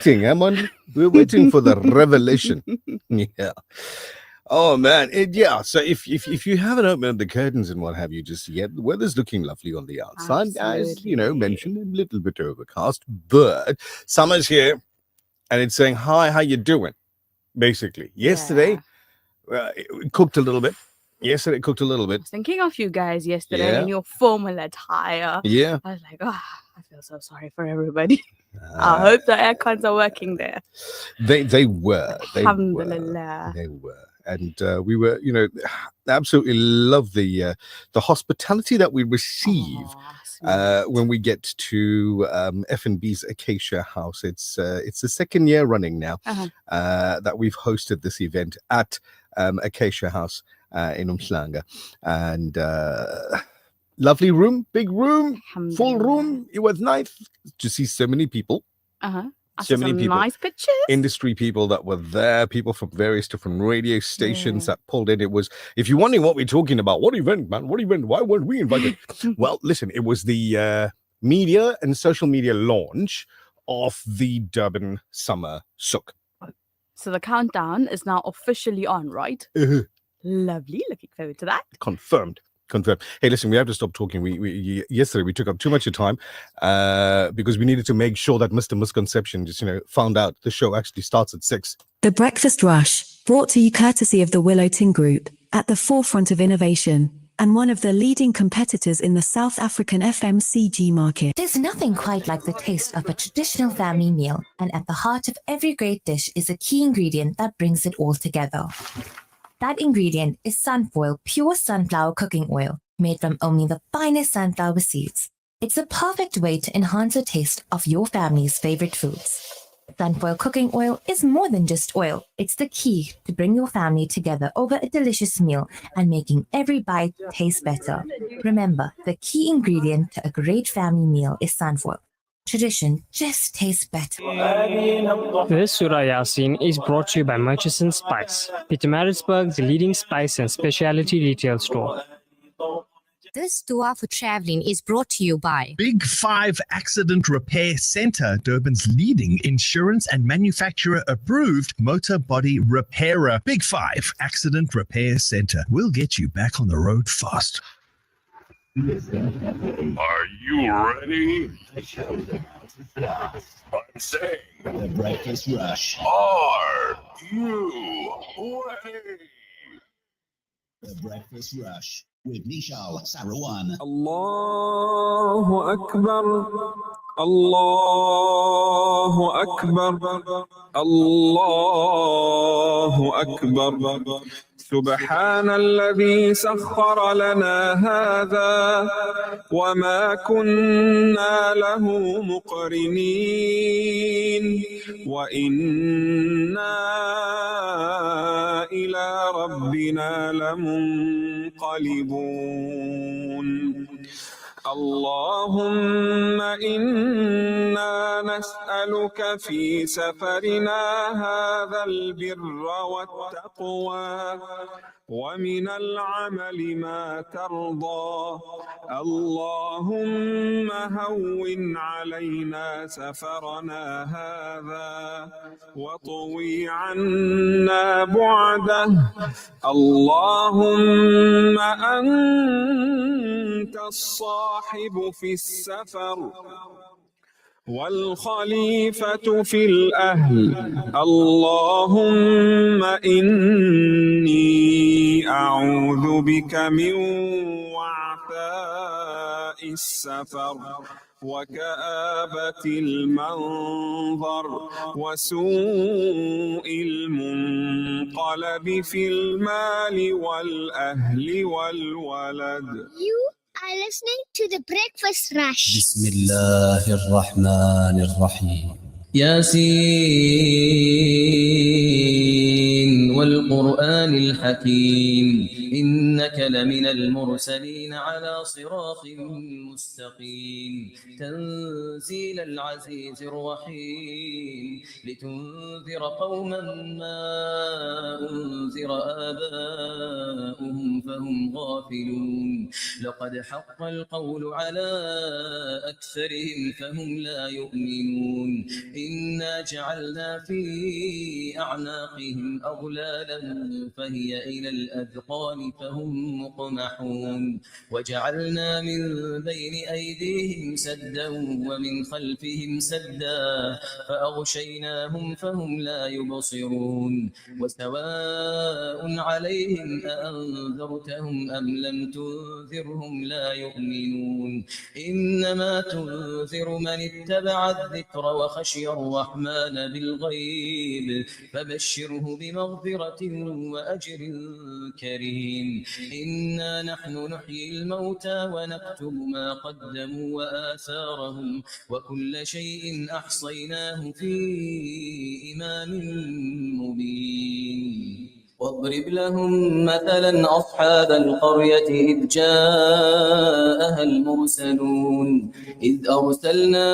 We're waiting for the revelation. Yeah. Oh man, yeah. So if you haven't opened the curtains and what have you just yet, the weather's looking lovely on the outside, as mentioned, a little bit overcast, but summer's here, and it's saying hi, how you doing? Basically, yesterday it cooked a little bit. Yesterday it cooked a little bit. I was thinking of you guys yesterday in your formal attire. Yeah. I was like, oh, I feel so sorry for everybody. I hope the air cons are working there. They were. Alhamdulillah. They were. And we were, absolutely love the hospitality that we receive when we get to F&B's Acacia House. It's the second year running now that we've hosted this event at Acacia House in Umhlanga. And lovely room, big room, full room. It was nice to see so many people. So many people, nice pictures. Industry people that were there, people from various different radio stations that pulled in. It was, if you're wondering what we're talking about, what event, man? What event? Why weren't we invited? Well, listen, it was the media and social media launch of the Durban Summer Souk. So the countdown is now officially on, right? Lovely. Looking forward to that. Confirmed. Hey, listen, we have to stop talking. We yesterday we took up too much of time because we needed to make sure that Mr. Misconception just found out the show actually starts at 6. The Breakfast Rush, brought to you courtesy of the Willow Tin Group, at the forefront of innovation and one of the leading competitors in the South African FMCG market. There's nothing quite like the taste of a traditional family meal, and at the heart of every great dish is a key ingredient that brings it all together. That ingredient is Sunfoil pure sunflower cooking oil, made from only the finest sunflower seeds. It's a perfect way to enhance the taste of your family's favorite foods. Sunfoil cooking oil is more than just oil. It's the key to bring your family together over a delicious meal and making every bite taste better. Remember, the key ingredient to a great family meal is Sunfoil. Tradition just tastes better. This Surah Yasin is brought to you by Murchison Spice, Pietermaritzburg's leading spice and specialty retail store. This dua for traveling is brought to you by Big 5 Accident Repair Center, Durban's leading insurance and manufacturer approved motor body repairer. Big 5 Accident Repair Center. We'll get you back on the road fast. Are you ready? I'm saying The Breakfast Rush. Are you ready? The Breakfast Rush with Nishal Sarawan. Allahu Akbar. Allahu Akbar. Allahu Akbar. سبحان الذي سخر لنا هذا وما كنا له مقرنين وإنا إلى ربنا لمنقلبون اللهم إنا نسألك في سفرنا هذا البر والتقوى ومن العمل ما ترضى اللهم هون علينا سفرنا هذا واطوي عنا بعده اللهم أنت الصاحب في السفر والخليفة في الأهل اللهم إني أعوذ بك من وعثاء السفر وكآبة المنظر وسوء المنقلب في المال والأهل والولد. Are listening to the Breakfast Rush. بسم الله الرحمن الرحيم ياسين والقرآن الحكيم إنك لمن المرسلين على صراط مستقيم تنزيل العزيز الرحيم لتنذر قوما ما أنذر آباؤهم فهم غافلون لقد حق القول على أكثرهم فهم لا يؤمنون إنا جعلنا في أعناقهم أغلالا فهي إلى الأذقان فهم مقمحون وجعلنا من بين أيديهم سدا ومن خلفهم سدا فأغشيناهم فهم لا يبصرون وسواء عليهم أأنذرتهم أم لم تنذرهم لا يؤمنون إنما تنذر من اتبع الذكر وخشي الرحمن بالغيب فبشره بمغفرة وأجر كريم إنا نحن نحيي الموتى ونكتب ما قدموا وآثارهم وكل شيء أحصيناه في إمام مبين واضرب لهم مثلا أصحاب القرية إذ جاءها المرسلون إذ أرسلنا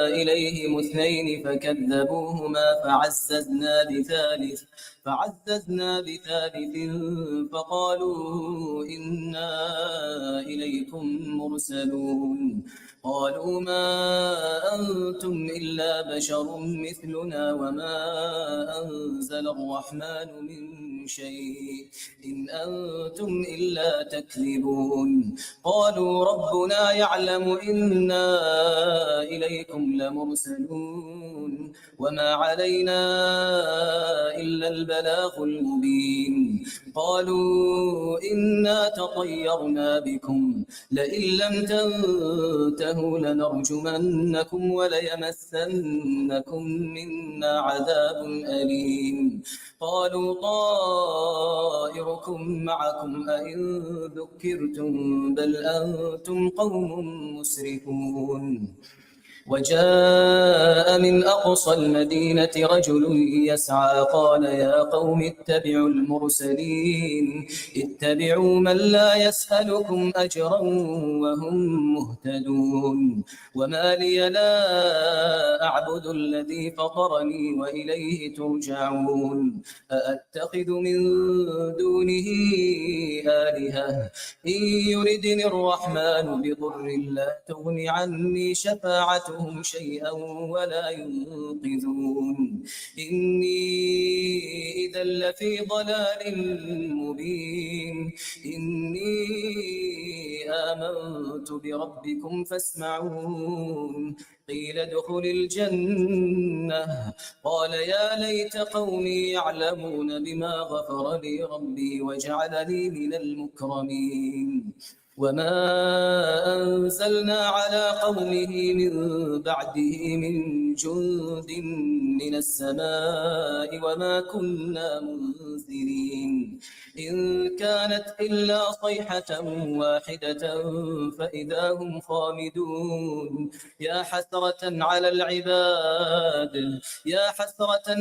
إليهم اثنين فكذبوهما فعززنا بثالث فقالوا إنا إليكم مرسلون قالوا ما أنتم إلا بشر مثلنا وما أنزل الرحمن من شيء إن أنتم إلا تكذبون قالوا ربنا يعلم إنا إليكم لمرسلون وما علينا إلا البلاغ المبين قالوا إنا تطيرنا بكم لئن لم تنتهوا لنرجمنكم وليمسنكم منا عذاب أليم قالوا طائركم معكم أئن ذكرتم بل أنتم قوم مسرفون وجاء من أقصى المدينة رجل يسعى قال يا قوم اتبعوا المرسلين اتبعوا من لا يسألكم أجرا وهم مهتدون وما لي لا أعبد الذي فطرني وإليه ترجعون أأتخذ من دونه آلهة إن يردني الرحمن بضر لا تغن عني شفاعتهم شيئا ولا ينقذون إني إذا لفي ضلال مبين إني آمنت بربكم فاسمعون قيل ادخل الجنة قال يا ليت قومي يعلمون بما غفر لي ربي وجعلني من المكرمين وما أنزلنا على قومه من بعده من جند من السماء وما كنا منزلين إن كانت إلا صيحة واحدة فإذا هم خامدون يا حسرة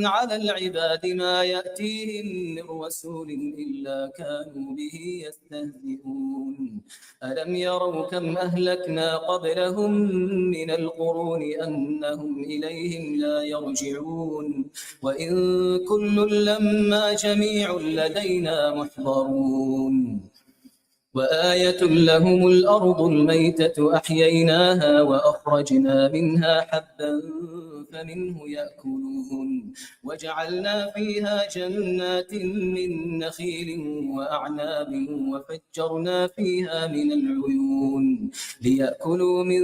على العباد ما يأتيهم من رسول إلا كانوا به يستهزئون ألم يروا كم أهلكنا قبلهم من القرون أنهم إليهم لا يرجعون وإن كل لما جميع لدينا محضرون وآية لهم الأرض الميتة أحييناها وأخرجنا منها حبا فمنه يأكلون وجعلنا فيها جنات من نخيل وأعناب وفجرنا فيها من العيون ليأكلوا من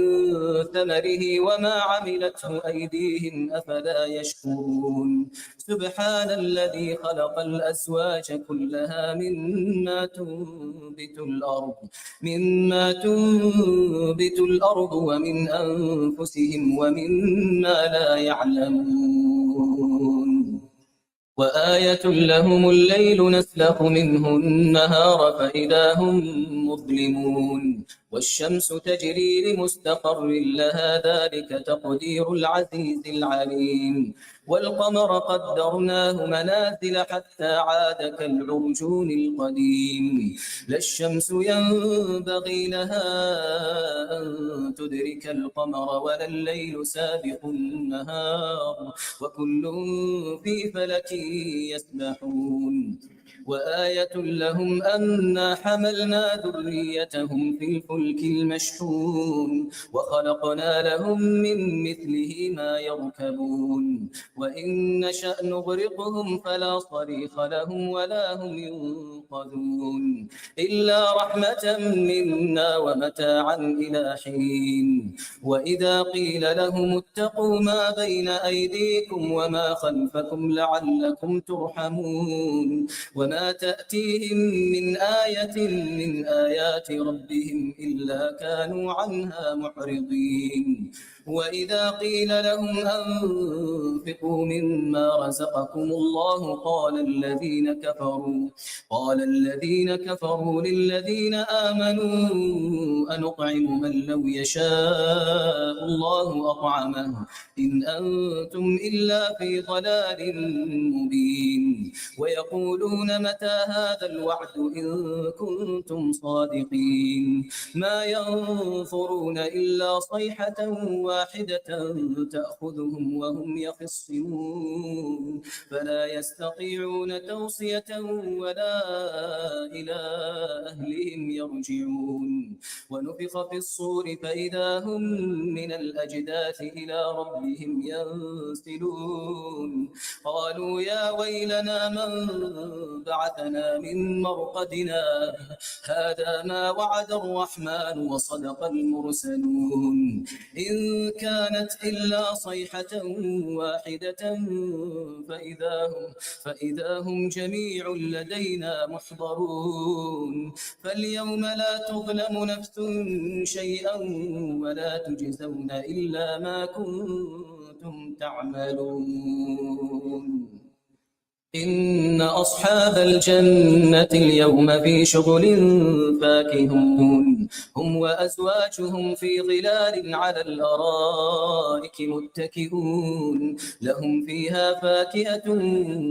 ثمره وما عملته أيديهم أفلا يشكرون سبحان الذي خلق الأزواج كلها مما تنبت الأرض ومن أنفسهم ومما لا يعلمون وآية لهم الليل نسلخ منه النهار فإذا هم مظلمون والشمس تجري لمستقر لها ذلك تقدير العزيز العليم والقمر قدرناه منازل حتى عاد كالعرجون القديم لا الشمس ينبغي لها أن تدرك القمر ولا الليل سابق النهار وكل في فلك يسبحون وآية لهم أنا حملنا ذريتهم في الفلك المشحون وخلقنا لهم من مثله ما يركبون وإن نشأ نغرقهم فلا صريخ لهم ولا هم ينقذون إلا رحمة منا ومتاعا إلى حين وإذا قيل لهم اتقوا ما بين أيديكم وما خلفكم لعلكم ترحمون وما تأتيهم من آية من آيات ربهم إلا كانوا عنها معرضين وإذا قيل لهم أنفقوا مما رزقكم الله قال الذين كفروا للذين آمنوا أنطعم من لو يشاء الله أطعمه إن أنتم إلا في ضلال مبين ويقولون متى هذا الوعد إن كنتم صادقين ما ينظرون إلا صيحة واحدة تأخذهم وهم يخصمون فلا يستطيعون توصية ولا إلى أهلهم يرجعون ونفخ في الصور فإذا هم من الأجداث إلى ربهم ينسلون قالوا يا ويلنا من بعثنا من مرقدنا هذا ما وعد الرحمن وصدق المرسلون إن كانت إلا صيحة واحدة فإذا هم جميع لدينا محضرون فاليوم لا تظلم نفس شيئا ولا تجزون إلا ما كنتم تعملون إن أصحاب الجنة اليوم في شغل فاكهون هم وأزواجهم في ظلال على الأرائك متكئون لهم فيها فاكهة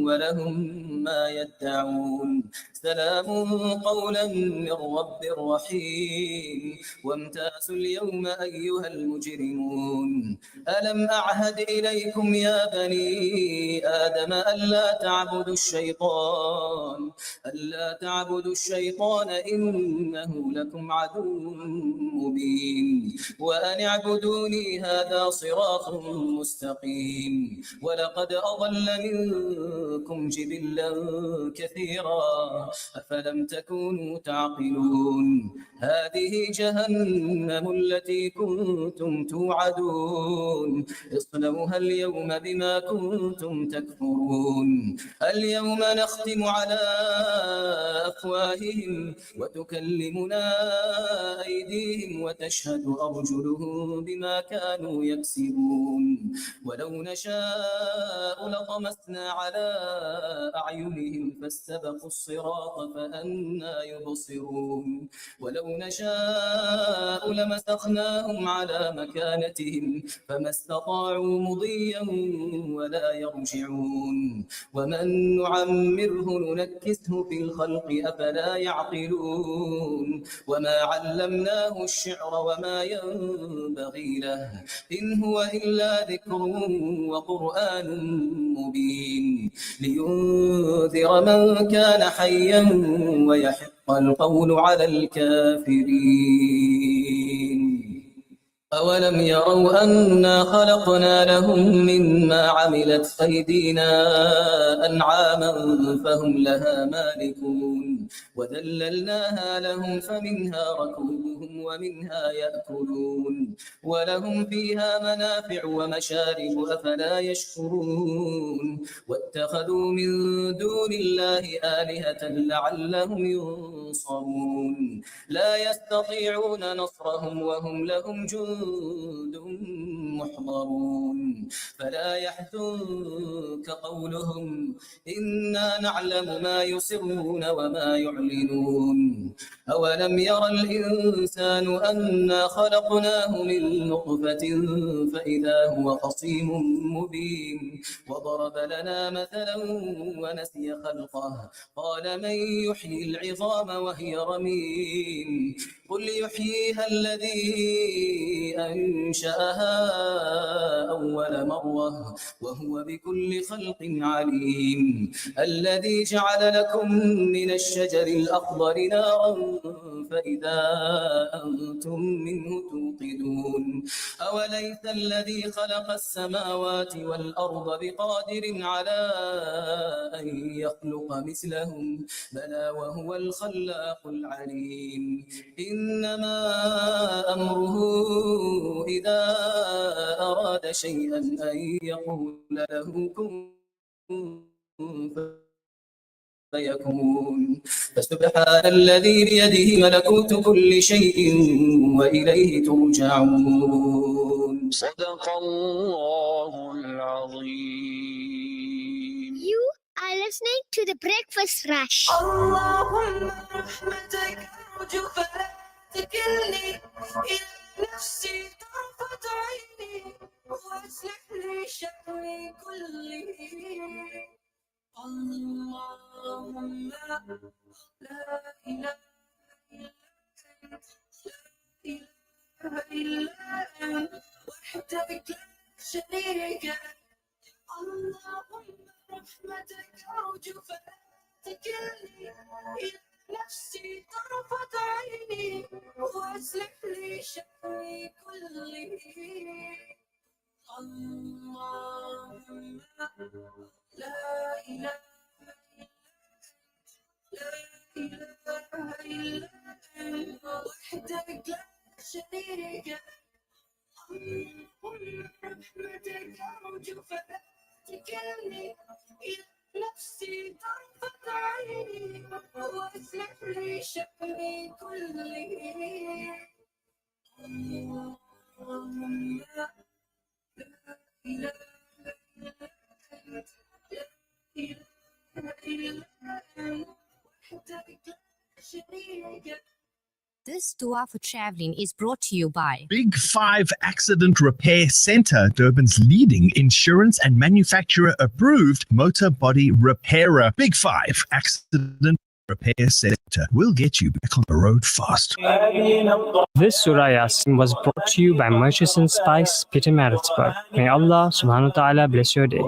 ولهم ما يدعون سلام قولا من رب رحيم وامتازوا اليوم أيها المجرمون ألم أعهد إليكم يا بني آدم ألا تعبدوا الشيطان إنه لكم عدو مبين وأن اعبدوني هذا صراط مستقيم ولقد أضل منكم جبلا كثيرا أفلم تكونوا تعقلون هذه جهنم التي كنتم توعدون اصلوها اليوم بما كنتم تكفرون اليوم نختم على أفواههم وتكلمنا أيديهم وتشهد أرجلهم بما كانوا يكسبون ولو نشاء لطمسنا على أعينهم فاستبقوا الصراط فأنى يبصرون ولو نشاء لمسخناهم على مكانتهم فما استطاعوا مضيا ولا يرجعون ومن نعمره ننكسه في الخلق أفلا يعقلون وما علمناه الشعر وما ينبغي له إن هو إلا ذكر وقرآن مبين لينذر من كان حيا ويحق القول على الكافرين أولم يروا أنا خلقنا لهم مما عملت أيدينا أنعاما فهم لها مالكون وذللناها لهم فمنها ركوبهم ومنها يأكلون ولهم فيها منافع ومشارب أفلا يشكرون واتخذوا من دون الله آلهة لعلهم ينصرون لا يستطيعون نصرهم وهم لهم جند جند محضرون فلا يحزنك قولهم إنا نعلم ما يسرون وما يعلنون أولم ير الإنسان أنا خلقناه من نطفة فإذا هو خصيم مبين وضرب لنا مثلا ونسي خلقه قال من يحيي العظام وهي رميم قل يحييها الذي أنشأها أول مرة وهو بكل خلق عليم الذي جعل لكم من الشجر الأخضر نارا فإذا أنتم منه توقدون أوليس الذي خلق السماوات والأرض بقادر على أن يخلق مثلهم بلى وهو الخلاق العليم إنما أمره إذا أراد شيئا أن يقول له كن فيكون فسبحان الذي بيده ملكوت كل شيء وإليه ترجعون صدق الله العظيم. You are listening to the Breakfast Rush. اللهم رحمتك أرجو فلا تكلني إلى نفسي طرفة عيني وأصلح لي شأني كله اللهم لا إله إلا أنت لا إله إلا أنت وحدك لا شريك لك اللهم رحمتك أرجو فلا تكلني إلى نفسي طرفة عيني وأصلح لي شأني كله اللهم لا إله إلا أنت وحدك لا شريك لك اللهم رحمتك أرجو فلا تكلني إلى نفسي طرفة عيني وأصلح لي شأني كله اللهم لا إله إلا أنت لا إله إلا أنت وحدك لا شريك لك. This tour for traveling is brought to you by Big 5 Accident Repair Centre, Durban's leading insurance and manufacturer approved motor body repairer. Big 5 Accident Repair Centre will get you back on the road fast. This Surah Yasin was brought to you by Murchison Spice, Peter Maritzburg. May Allah subhanahu wa ta'ala bless your day.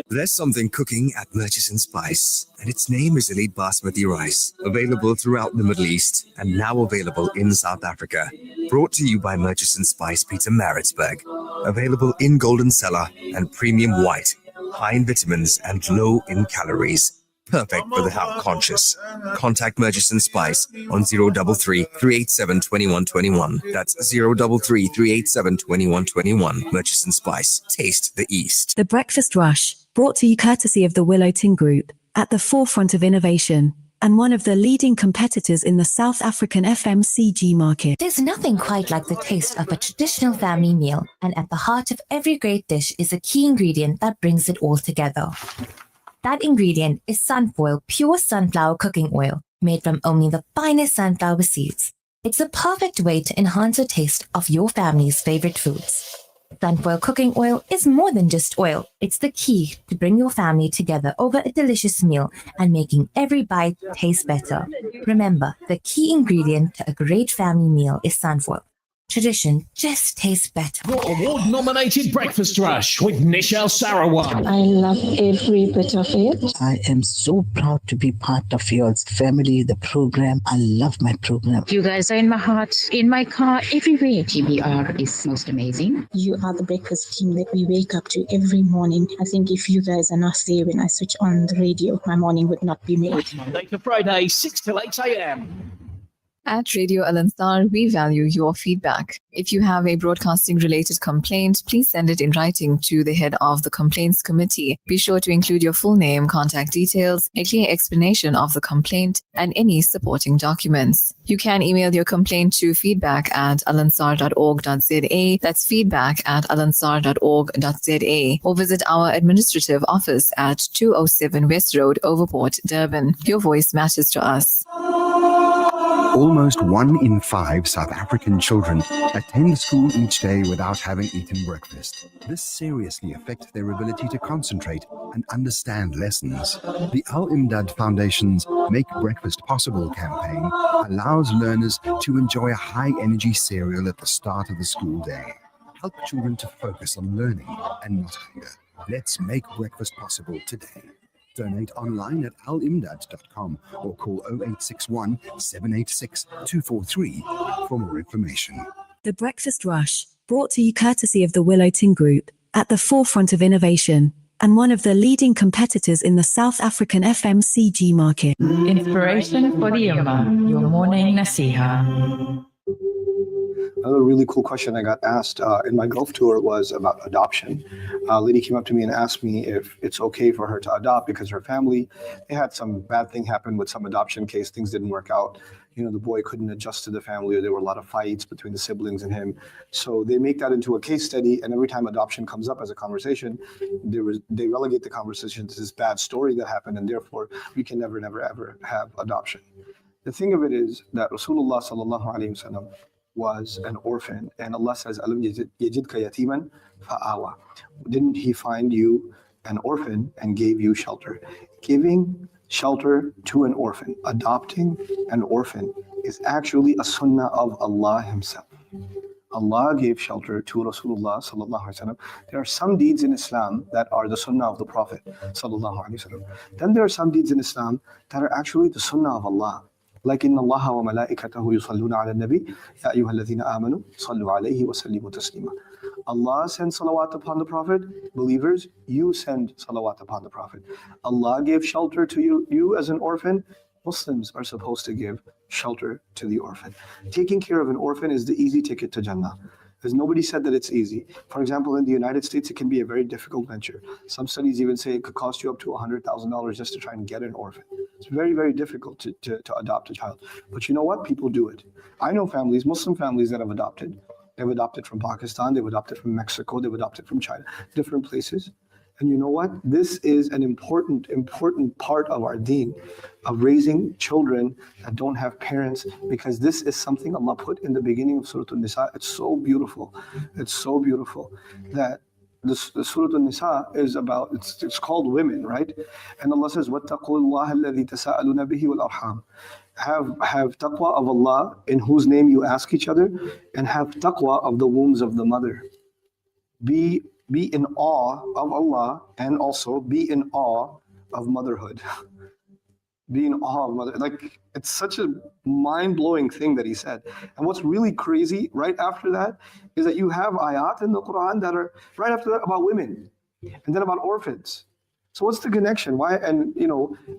There's something cooking at Murchison Spice, and its name is Elite Basmati rice, available throughout the Middle East and now available in South Africa. Brought to you by Murchison Spice, Peter Maritzburg. Available in golden cellar and premium white, high in vitamins and low in calories. Perfect for the health conscious. Contact Murchison Spice on 033 387 2121. That's 033 387 2121. Murchison Spice. Taste the East. The Breakfast Rush, brought to you courtesy of the Willow Tin Group, at the forefront of innovation, and one of the leading competitors in the South African FMCG market. There's nothing quite like the taste of a traditional family meal, and at the heart of every great dish is a key ingredient that brings it all together. That ingredient is Sunfoil Pure Sunflower Cooking Oil, made from only the finest sunflower seeds. It's a perfect way to enhance the taste of your family's favorite foods. Sunfoil Cooking Oil is more than just oil. It's the key to bring your family together over a delicious meal and making every bite taste better. Remember, the key ingredient to a great family meal is Sunfoil. Tradition just tastes better. Your award-nominated Breakfast Rush with Nishal Sarawat. I love every bit of it. I am so proud to be part of your family, the program. I love my program. You guys are in my heart, in my car, everywhere. TBR is most amazing. You are the breakfast team that we wake up to every morning. I think if you guys are not there when I switch on the radio, my morning would not be made. Monday to Friday, 6 till 8 a.m. At Radio Al Ansar, we value your feedback. If you have a broadcasting related complaint, please send it in writing to the head of the complaints committee. Be sure to include your full name, contact details, a clear explanation of the complaint, and any supporting documents. You can email your complaint to feedback@alansar.org.za. That's feedback@alansar.org.za. Or visit our administrative office at 207 West Road, Overport, Durban. Your voice matters to us. Almost 1 in 5 South African children attend school each day without having eaten breakfast. This seriously affects their ability to concentrate and understand lessons. The Al-Imdad Foundation's Make Breakfast Possible campaign allows learners to enjoy a high-energy cereal at the start of the school day. Help children to focus on learning and not hunger. Let's make breakfast possible today. Donate online at alimdad.com or call 0861 786 243 for more information. The Breakfast Rush, brought to you courtesy of the Willow Tin Group, at the forefront of innovation and one of the leading competitors in the South African FMCG market. Inspiration for the Ummah, your morning nasiha. Another really cool question I got asked in my Gulf tour was about adoption. A lady came up to me and asked me if it's okay for her to adopt because her family, they had some bad thing happen with some adoption case. Things didn't work out. You know, the boy couldn't adjust to the family, or there were a lot of fights between the siblings and him. So they make that into a case study, and every time adoption comes up as a conversation, they relegate the conversation to this bad story that happened, and therefore we can never, ever have adoption. The thing of it is that Rasulullah sallallahu alaihi wasallam was an orphan, and Allah says, "Alam yajidka yatiman fa'awa." Didn't He find you an orphan and gave you shelter? Giving shelter to an orphan, adopting an orphan, is actually a sunnah of Allah Himself. Allah gave shelter to Rasulullah sallallahu alaihi wasallam. There are some deeds in Islam that are the sunnah of the Prophet sallallahu alaihi wasallam. Then there are some deeds in Islam that are actually the sunnah of Allah. Like inna Allah wa malaikatahu yusalluna ala nabi ya ayyuhalladhina amanu sallu alayhi wa sallimu taslima. Allah sends salawat upon the Prophet. Believers, you send salawat upon the Prophet. Allah gave shelter to you as an orphan. Muslims are supposed to give shelter to the orphan. Taking care of an orphan is the easy ticket to Jannah. Because nobody said that it's easy. For example, in the United States, it can be a very difficult venture. Some studies even say it could cost you up to $100,000 just to try and get an orphan. It's very, very difficult to adopt a child. But you know what? People do it. I know families, Muslim families that have adopted. They've adopted from Pakistan, they've adopted from Mexico, they've adopted from China, different places. And you know what? This is an important part of our deen, of raising children that don't have parents, because this is something Allah put in the beginning of Surah An-Nisa. It's so beautiful. It's so beautiful that the Surah An-Nisa is about, it's called women, right? And Allah says, وَاتَّقُوا اللَّهَ الَّذِي تَسَاءَلُونَ بِهِ وَالْأَرْحَامِ. Have taqwa of Allah, in whose name you ask each other, and have taqwa of the wombs of the mother. Be in awe of Allah, and also be in awe of motherhood. Be in awe of mother. Like, it's such a mind-blowing thing that He said. And what's really crazy right after that is that you have ayat in the Quran that are right after that about women, and then about orphans. So what's the connection? Why? And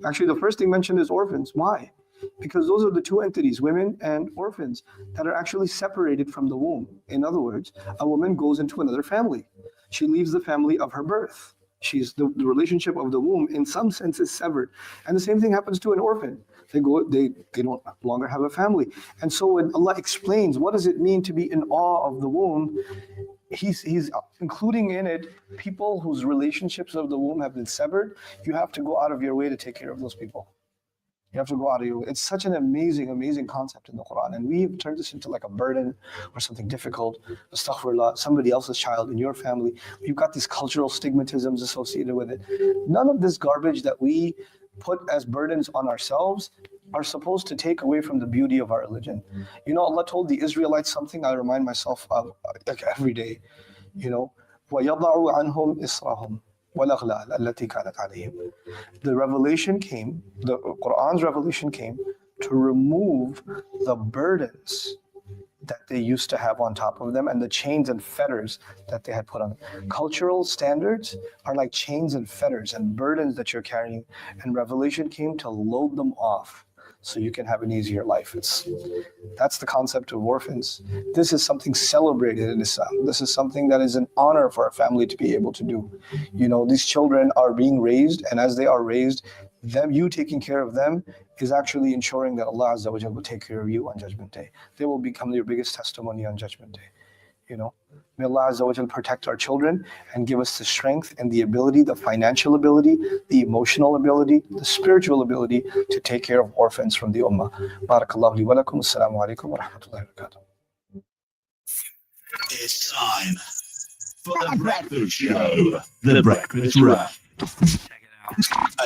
actually the first thing mentioned is orphans. Why? Because those are the two entities, women and orphans, that are actually separated from the womb. In other words, a woman goes into another family. She leaves the family of her birth. She's the relationship of the womb, in some sense, is severed. And the same thing happens to an orphan. They don't longer have a family. And so when Allah explains what does it mean to be in awe of the womb, He's including in it people whose relationships of the womb have been severed. You have to go out of your way to take care of those people. You have to go out of your way. It's such an amazing concept in the Quran. And we've turned this into like a burden or something difficult. Astaghfirullah, somebody else's child in your family. We've got these cultural stigmatisms associated with it. None of this garbage that we put as burdens on ourselves are supposed to take away from the beauty of our religion. Allah told the Israelites something I remind myself of like every day. وَيَضَعُ عَنْهُمْ إِسْرَهُمْ وَالْأَغْلَالَ الَّتِي كَانَتْ عَلَيْهِمْ. The revelation came, the Quran's revelation came to remove the burdens that they used to have on top of them and the chains and fetters that they had put on them. Cultural standards are like chains and fetters and burdens that you're carrying, and revelation came to load them off so you can have an easier life. That's the concept of orphans. This is something celebrated in Islam. This is something that is an honor for a family to be able to do. These children are being raised, and as they are raised, you taking care of them is actually ensuring that Allah Azza wa Jalla will take care of you on Judgment Day. They will become your biggest testimony on Judgment Day. May Allah Azza wa Jalla protect our children and give us the strength and the ability, the financial ability, the emotional ability, the spiritual ability to take care of orphans from the Ummah. Barakallahu li wa lakum. Assalamu alaikum wa rahmatullahi wa barakatuh. It's time for the breakfast show. The Breakfast Rush.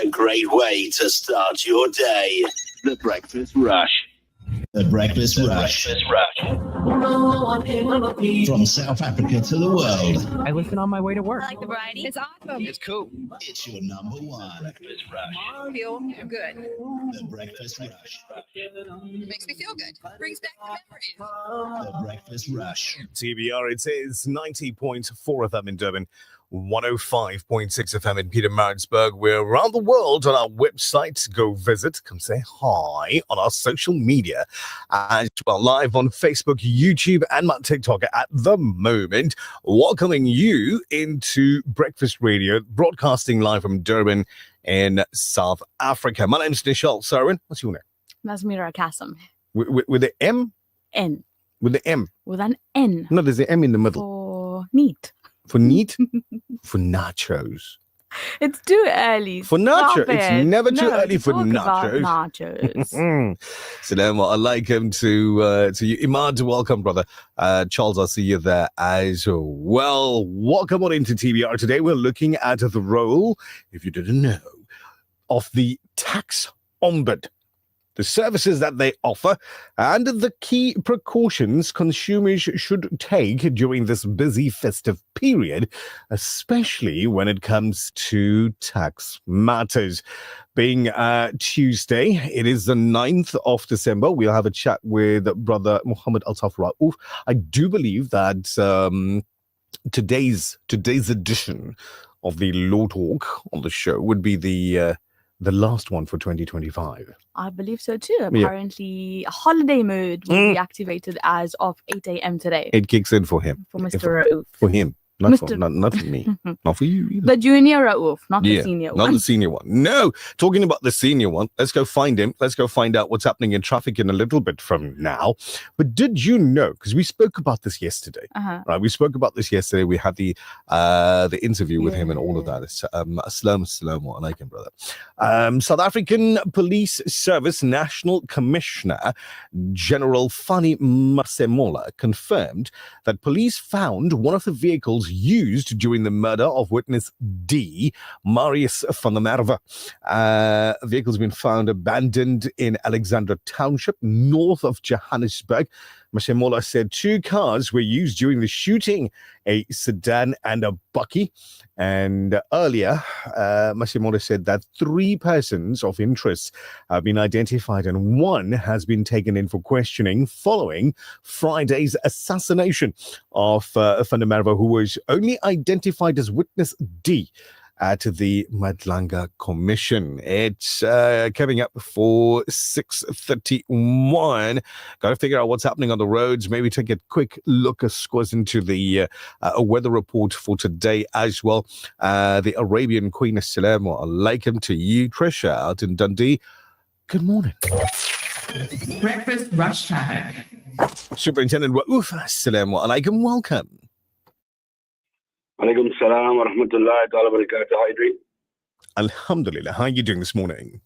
A great way to start your day. The Breakfast Rush. The Breakfast Rush. From South Africa to the world. I listen on my way to work. I like the variety. It's awesome. It's cool. It's your number one. Breakfast Rush. Feel good. The Breakfast Rush. Makes me feel good. Brings back the memories. The Breakfast Rush. TBR, it is 90.4 of them in Durban. 105.6 FM in Pietermaritzburg. We're around the world on our website. Go visit, come say hi on our social media as well, live on Facebook, YouTube, and my TikTok at the moment. Welcoming you into Breakfast Radio, broadcasting live from Durban in South Africa. My name's Nishal Sarwin. What's your name? Nazmira Kasim. With the M? N. With the M? With an N. No, there's the M in the middle. For neat. For neat? For nachos. It's too early. For nachos. Stop it. It's never too early for talk nachos. About nachos. Salaam alaikum to you. Imad, welcome, brother. Charles, I'll see you there as well. Welcome on into TBR. Today we're looking at the role, if you didn't know, of the tax ombud, the services that they offer, and the key precautions consumers should take during this busy festive period, especially when it comes to tax matters. Being Tuesday, it is the 9th of December. We'll have a chat with Brother Muhammad Altaf Raouf. I do believe that today's edition of the Law Talk on the show would be the last one for 2025. I believe so too. Apparently, holiday mode will be activated as of 8 a.m. today. It kicks in for him. For Mr. Raouf. For him. Not for me. Not for you either. The junior Raouf, not the senior one. Not the senior one. No. Talking about the senior one, let's go find him. Let's go find out what's happening in traffic in a little bit from now. But did you know, because we spoke about this yesterday, right? We spoke about this yesterday. We had the interview with him and all of that. Assalamu alaikum, brother. South African Police Service National Commissioner General Fani Masemola confirmed that police found one of the vehicles used during the murder of witness D, Marius van der Merwe. A vehicle's been found abandoned in Alexandra Township, north of Johannesburg. Mashemola said 2 cars were used during the shooting, a sedan and a bakkie. And earlier, Mashemola said that 3 persons of interest have been identified and 1 has been taken in for questioning following Friday's assassination of van der Merwe, who was only identified as witness D at the Madlanga Commission. It's coming up for 6:31. Got to figure out what's happening on the roads. Maybe take a quick look, into the weather report for today as well. The Arabian Queen, assalamu alaikum to you, Trisha, out in Dundee. Good morning. Breakfast rush traffic. Superintendent Raouf, assalamu alaikum. Welcome. Alaikum salam wa rahmatullahi ta'ala wa barakatuh. How are you doing? Alhamdulillah. How are you doing this morning?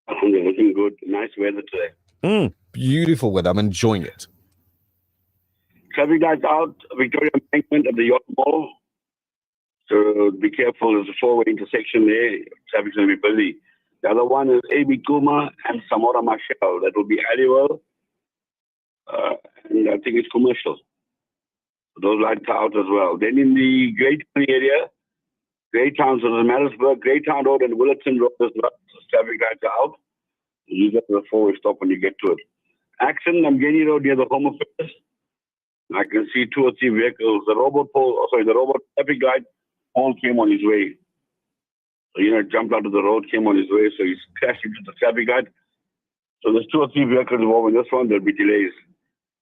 Alhamdulillah, looking good. Nice weather today. Beautiful weather. I'm enjoying it. Traffic lights out, Victoria Embankment at the Yacht Mall. So be careful. There's a 4-way intersection there. Traffic's going to be busy. The other one is AB Kuma and Samora Machel. That will be Aliwell. And I think it's commercial. Those lights are out as well. Then in the Greytown area, Greytown, so the Maritzburg, Greytown Road and Willetton Road as well. Traffic lights are out. You get the 4-way stop when you get to it. Accent, Namgeni Road near the Home Office. I can see 2 or 3 vehicles. The robot traffic light all came on his way. So, jumped out of the road, came on his way, so he's crashed into the traffic light. So there's 2 or 3 vehicles involved in this one. There'll be delays.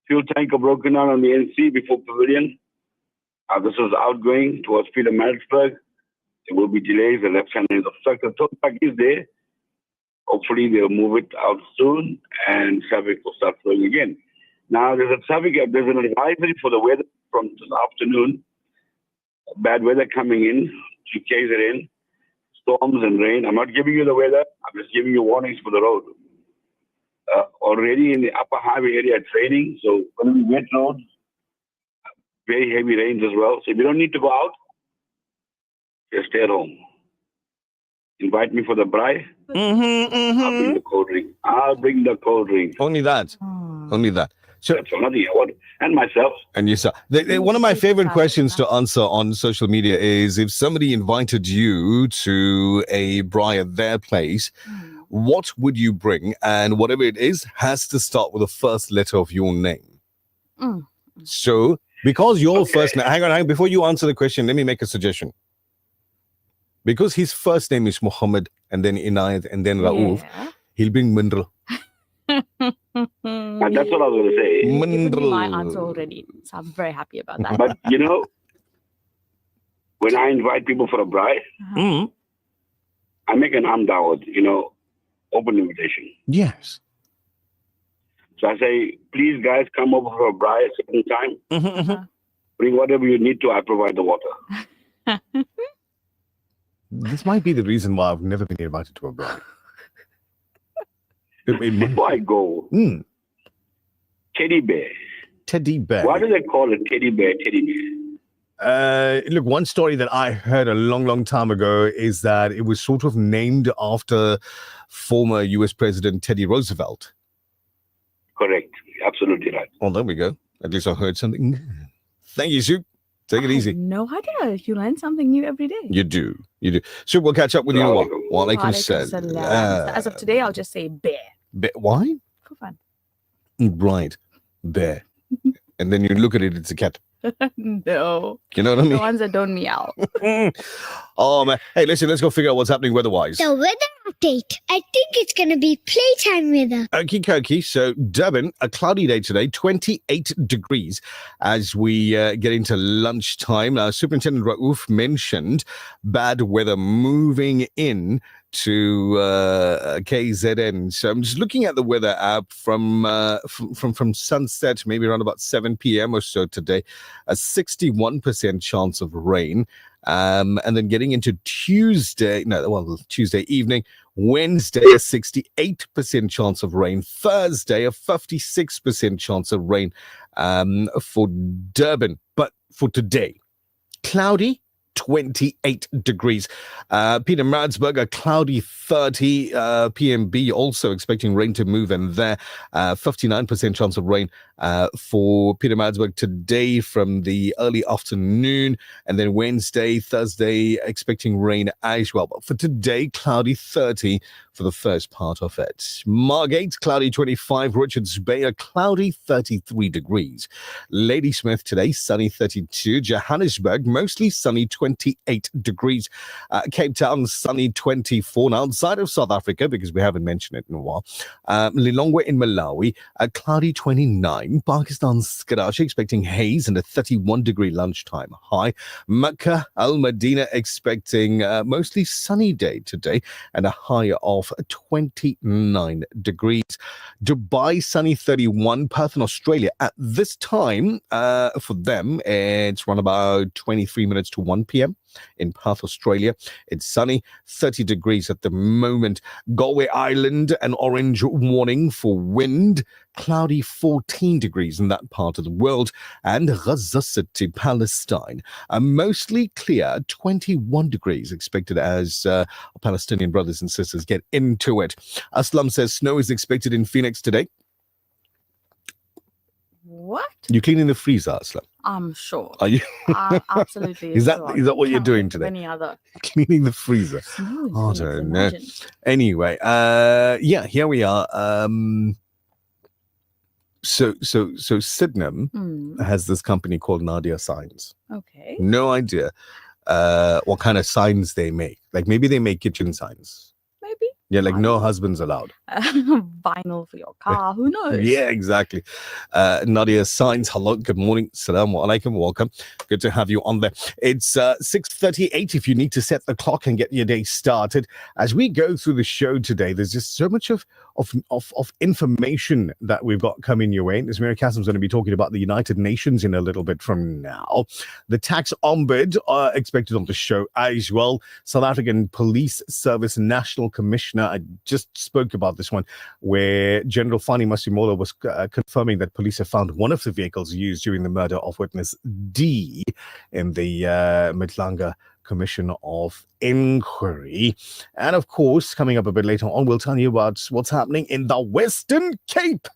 Fuel tanker broken down on the NC before Pavilion. This is outgoing towards Peter Maritzburg. There will be delays. The left hand is obstructed. Tow truck is there. Hopefully they'll move it out soon and traffic will start flowing again. Now there's an advisory for the weather from this afternoon. Bad weather coming in to KZN, storms and rain. I'm not giving you the weather. I'm just giving you warnings for the road. Already in the upper highway area, it's raining, so going to be wet roads, very heavy rains as well. So if you don't need to go out, just stay at home. Invite me for the braai. I'll bring the cold drink. Only that. Only that. So that's nothing I want. And myself. And yourself. One of my favorite questions to answer on social media is if somebody invited you to a braai at their place, what would you bring? And whatever it is has to start with the first letter of your name. So because your first name, hang on, before you answer the question, let me make a suggestion. Because his first name is Muhammad and then Inayat and then Raouf, he'll bring mineral. And that's what I was going to say. You've given me my answer already, so I'm very happy about that. But you know, when I invite people for a braai, I make an amdawad, open invitation. Yes. So I say, please guys come over for a braai at a certain time. Bring whatever you need to, I provide the water. This might be the reason why I've never been invited to a braai. Before I go, teddy bear. Teddy bear. Why do they call it teddy bear? Look, one story that I heard a long time ago is that it was sort of named after former US President Teddy Roosevelt. Correct. Absolutely right. Oh, there we go. At least I heard something. Thank you, Sue. Take it easy. No idea. You learn something new every day. You do. Sue, we'll catch up with you in a while. Walaikum salam. As of today, I'll just say bear. Why? For fun. Right. Bear. And then you look at it, it's a cat. No. You know what I mean? The ones that don't meow. Oh, man. Hey, listen, let's go figure out what's happening weather-wise. The weather update. I think it's going to be playtime weather. Okie dokie. So, Durban, a cloudy day today, 28 degrees as we get into lunchtime. Superintendent Raouf mentioned bad weather moving in to KZN. So I'm just looking at the weather app from sunset, maybe around about 7 p.m. or so today, a 61% chance of rain. And then getting into Tuesday evening, Wednesday, a 68% chance of rain. Thursday, a 56% chance of rain for Durban. But for today, cloudy, 28 degrees. Peter Maritzburg, a cloudy 30. PMB also expecting rain to move, and there 59% chance of rain for Peter Maritzburg today from the early afternoon, and then Wednesday, Thursday expecting rain as well. But for today, cloudy 30 for the first part of it. Margate, cloudy 25. Richards Bay, a cloudy 33 degrees. Ladysmith today, sunny 32. Johannesburg, mostly sunny 28 degrees. Cape Town, sunny 24. Now, outside of South Africa, because we haven't mentioned it in a while, Lilongwe in Malawi, a cloudy 29. Pakistan's Karachi expecting haze and a 31-degree lunchtime high. Makkah, Al Madina expecting mostly sunny day today and a high of 29 degrees. Dubai, sunny 31. Perth in Australia at this time, for them, it's around about 23 minutes to 1 p.m. in Perth, Australia. It's sunny, 30 degrees at the moment. Galway Island, an orange warning for wind, cloudy 14 degrees in that part of the world. And Gaza City, Palestine, mostly clear, 21 degrees expected as our Palestinian brothers and sisters get into it. Aslam says snow is expected in Phoenix today. What? You cleaning the freezer, Aslam? I'm sure. Are you? Absolutely. Is that sure. what you're doing today? Any other? Cleaning the freezer. I don't know. Anyway, here we are. So Sydenham has this company called Nadia Signs. Okay. No idea what kind of signs they make. Like maybe they make kitchen signs. Maybe. Yeah, like no husbands allowed. Vinyl for your car. Who knows? Yeah, exactly. Nadia Signs, hello, good morning. Assalamu alaikum, welcome. Good to have you on there. It's 6:38 if you need to set the clock and get your day started. As we go through the show today, there's just so much of information that we've got coming your way. Ismail Kasim's going to be talking about the United Nations in a little bit from now. The tax ombud are expected on the show as well. South African Police Service National Commissioner, I just spoke about this one, where General Fani Masimola was confirming that police have found one of the vehicles used during the murder of witness D in the Mitlanga Commission of Inquiry. And of course, coming up a bit later on, we'll tell you about what's happening in the Western Cape.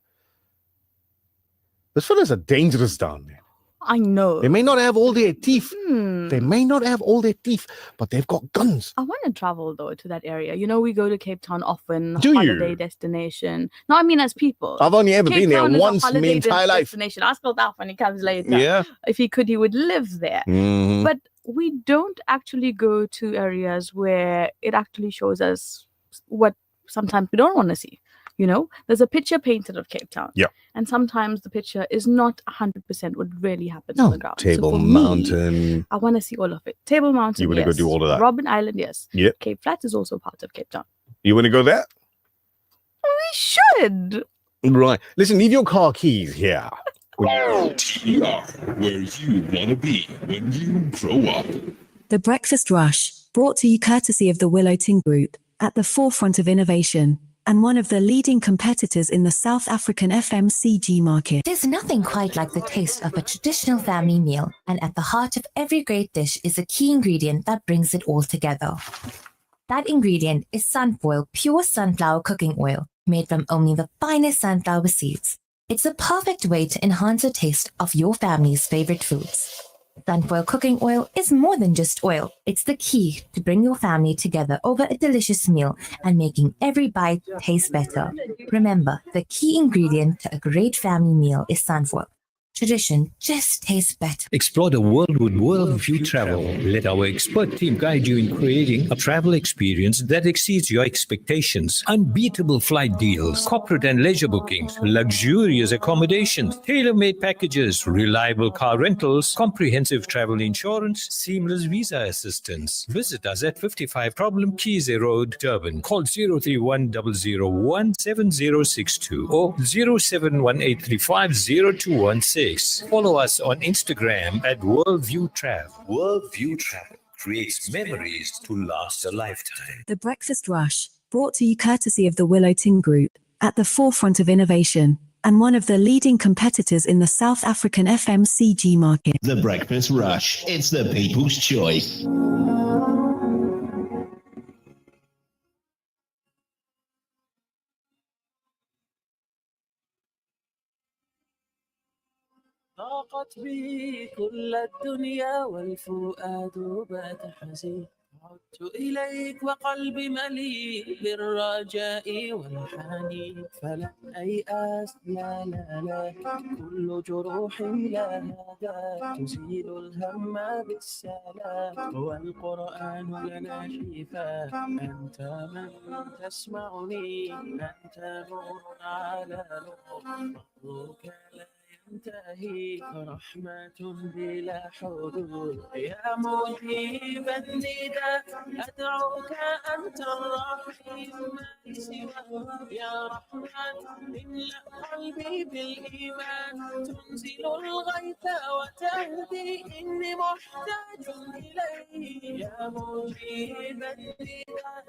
Those fellas are dangerous down there. I know. They may not have all their teeth. They may not have all their teeth, but they've got guns. I want to travel though to that area. You know, we go to Cape Town often. Do holiday you? destination. No, I mean as people. I've only ever Cape been there Town is a once in my holiday entire life. destination. Ask Altaf when he comes later. Yeah. If he could, he would live there. Mhm. But we don't actually go to areas where it actually shows us what sometimes we don't want to see. You know, there's a picture painted of Cape Town. Yeah. And sometimes the picture is not 100% what really happens No, on the ground. Table for me, Mountain. I want to see all of it. Table Mountain, You wanna yes. go do all of that? Robben Island, yes. Yep. Cape Flats is also part of Cape Town. You want to go there? We should. Right. Listen, leave your car keys here. TBR, where you want to be when you grow up. The Breakfast Rush, brought to you courtesy of the Willow Ting Group, at the forefront of innovation, and one of the leading competitors in the South African FMCG market. There's nothing quite like the taste of a traditional family meal, and at the heart of every great dish is a key ingredient that brings it all together. That ingredient is Sunfoil pure sunflower cooking oil, made from only the finest sunflower seeds. It's the perfect way to enhance the taste of your family's favorite foods. Sunfoil cooking oil is more than just oil. It's the key to bring your family together over a delicious meal and making every bite taste better. Remember, the key ingredient to a great family meal is sunfoil. Tradition just tastes better. Explore the world with Worldview Travel. Let our expert team guide you in creating a travel experience that exceeds your expectations. Unbeatable flight deals, corporate and leisure bookings, luxurious accommodations, tailor-made packages, reliable car rentals, comprehensive travel insurance, seamless visa assistance. Visit us at 55 Problem Keys Road, Durban. Call 031-001-7062 or 0718350216. Follow us on Instagram at Worldview Travel. Worldview Travel creates memories to last a lifetime. The Breakfast Rush, brought to you courtesy of the Willow Ting Group, at the forefront of innovation, and one of the leading competitors in the South African FMCG market. The Breakfast Rush. It's the people's choice. ضاقت بي كل الدنيا والفؤاد بات حزين عدت إليك وقلبي مليء بالرجاء والحنين فلن أيأس لا لا لا كل جروح لها داء تزيل الهم بالسلام والقرآن لنا شفاء أنت من تسمعني أنت نور على نور مخلوق لا ينتهي رحمة بلا حدود يا مجيب النداء أدعوك أنت الرحيم ما سواه يا رحمن املأ قلبي بالإيمان تنزل الغيث وتهدي إني محتاج إليك يا مجيب النداء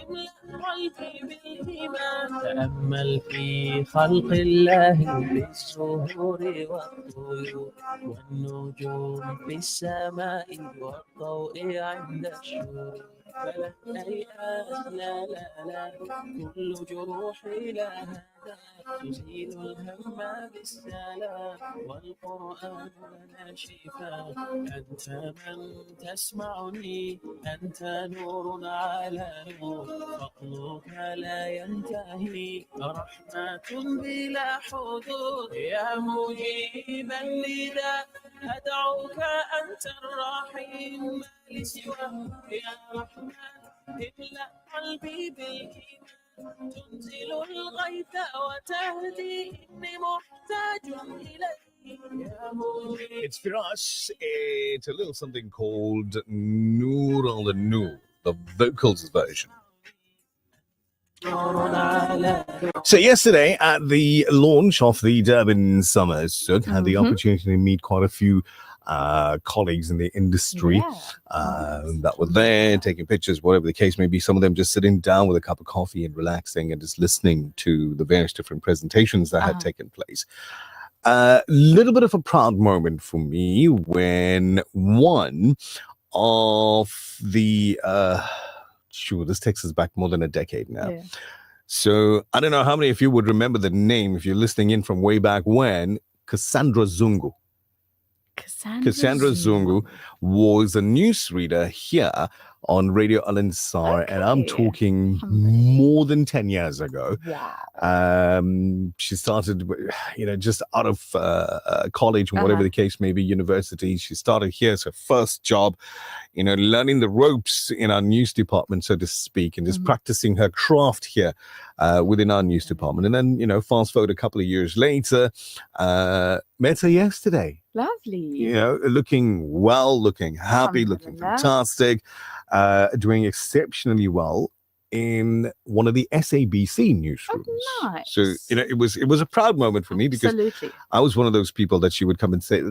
املأ قلبي بالإيمان تأمل في خلق الله بالزهور والطيور والنجوم في السماء والضوء عند الشروق فلن أيأس لا لا لا كل جروحي لها تزيل الهم بالسلام والقرآن لنا شفاء أنت من تسمعني أنت نور على نور فضلك لا ينتهي رحمة بلا حدود يا مجيب النداء أدعوك أنت الرحيم ما لسواه يا رحمن تملأ قلبي بالإيمان تنزل الغيث وتهدي إني محتاج إليك يا مجيب. It's for us. It's a little something called Noor al Noor, the vocals version. So yesterday at the launch of the Durban Summer Souk, had the opportunity to meet quite a few colleagues in the industry that were there taking pictures, whatever the case may be. Some of them just sitting down with a cup of coffee and relaxing and just listening to the various different presentations that had taken place. A little bit of a proud moment for me when one of the this takes us back more than a decade now. Yeah. So I don't know how many of you would remember the name if you're listening in from way back when. Cassandra Zungu. Cassandra Zungu was a newsreader here on Radio Al Ansar, and I'm talking more than 10 years ago. Wow. She started, just out of college and whatever the case may be, university. She started here as her first job, learning the ropes in our news department, so to speak, and just practicing her craft here within our news department. And then, fast forward a couple of years later, met her yesterday. Lovely. Looking well, looking happy, looking fantastic, doing exceptionally well in one of the SABC newsrooms. Oh, nice. So, it was a proud moment for me because I was one of those people that she would come and say,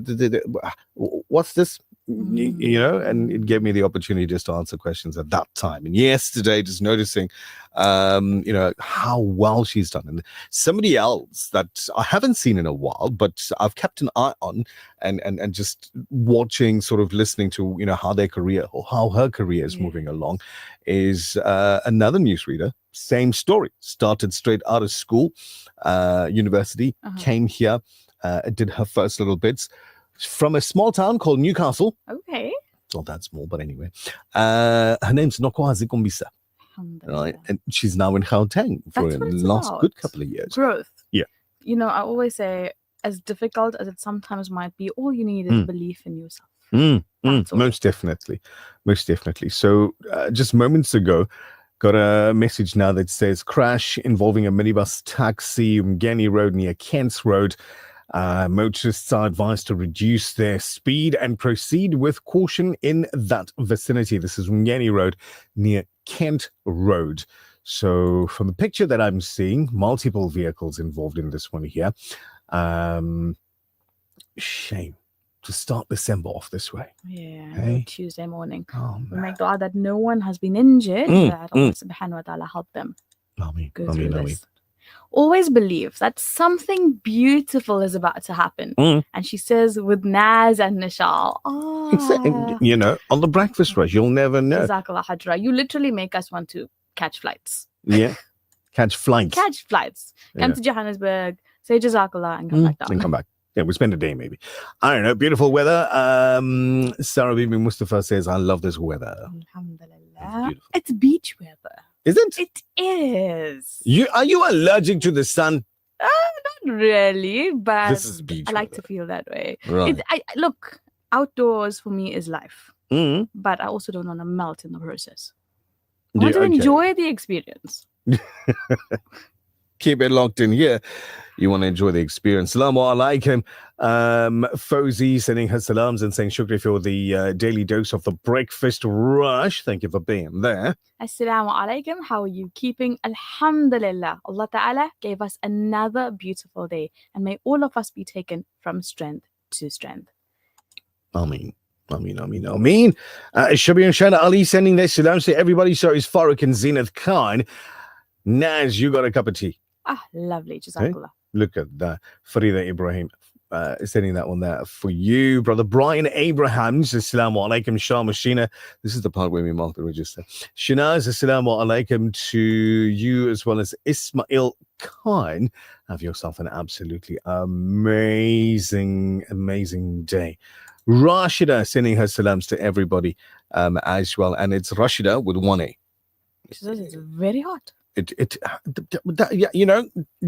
what's this? And it gave me the opportunity just to answer questions at that time. And yesterday, just noticing, how well she's done. And somebody else that I haven't seen in a while, but I've kept an eye on and just watching, sort of listening to, how their career or how her career is moving along is another newsreader. Same story. Started straight out of school, university, came here, did her first little bits. From a small town called Newcastle. Okay. It's not that small, but anyway. Her name's Nokwazi Kumbisa. Right? And she's now in Gauteng for the last good couple of years. Growth. Yeah. I always say, as difficult as it sometimes might be, all you need is belief in yourself. Most definitely. Most definitely. So just moments ago, got a message now that says crash involving a minibus taxi, Mgeni Road near Kent's Road. Motorists are advised to reduce their speed and proceed with caution in that vicinity. This is Mgeni Road near Kent Road. So from the picture that I'm seeing, multiple vehicles involved in this one here. Shame to start December off this way. Yeah, hey? Tuesday morning. We make dua that no one has been injured, that Allah subhanahu wa ta'ala help them go through this. Always believe that something beautiful is about to happen. And she says with Naz and Nishal, on the breakfast rush, you'll never know. Jazakallah Hajra. You literally make us want to catch flights. Yeah. Catch flights. Come to Johannesburg, say Jazakallah and come back down. And come back. Yeah, we spend a day maybe. I don't know. Beautiful weather. Sarah Bibi Mustafa says, I love this weather. Alhamdulillah. It's beach weather. Is it? It is. Are you allergic to the sun? Not really, but This is beach I like weather. to feel that way. Right. Look, outdoors for me is life. But I also don't want to melt in the process. I want to enjoy the experience. Keep it locked in here. You want to enjoy the experience. Salamu alaikum. Fozi sending her salams and saying shukri for the daily dose of the breakfast rush. Thank you for being there. Assalamu alaikum. How are you keeping? Alhamdulillah. Allah Ta'ala gave us another beautiful day. And may all of us be taken from strength to strength. Ameen. Shabir and Shana Ali sending their salams to everybody. So is Farooq and Zenith Khan. Naz, you got a cup of tea. Lovely. Jazakallah. Look at that. Farida Ibrahim sending that one there for you. Brother Brian Abrahams, Assalamu alaikum. Shah Mashina. This is the part where we mark the register. Shinaz, Assalamu alaikum to you as well as Ismail Khan. Have yourself an absolutely amazing day. Rashida sending her salams to everybody as well. And it's Rashida with 1A. She says it's very hot.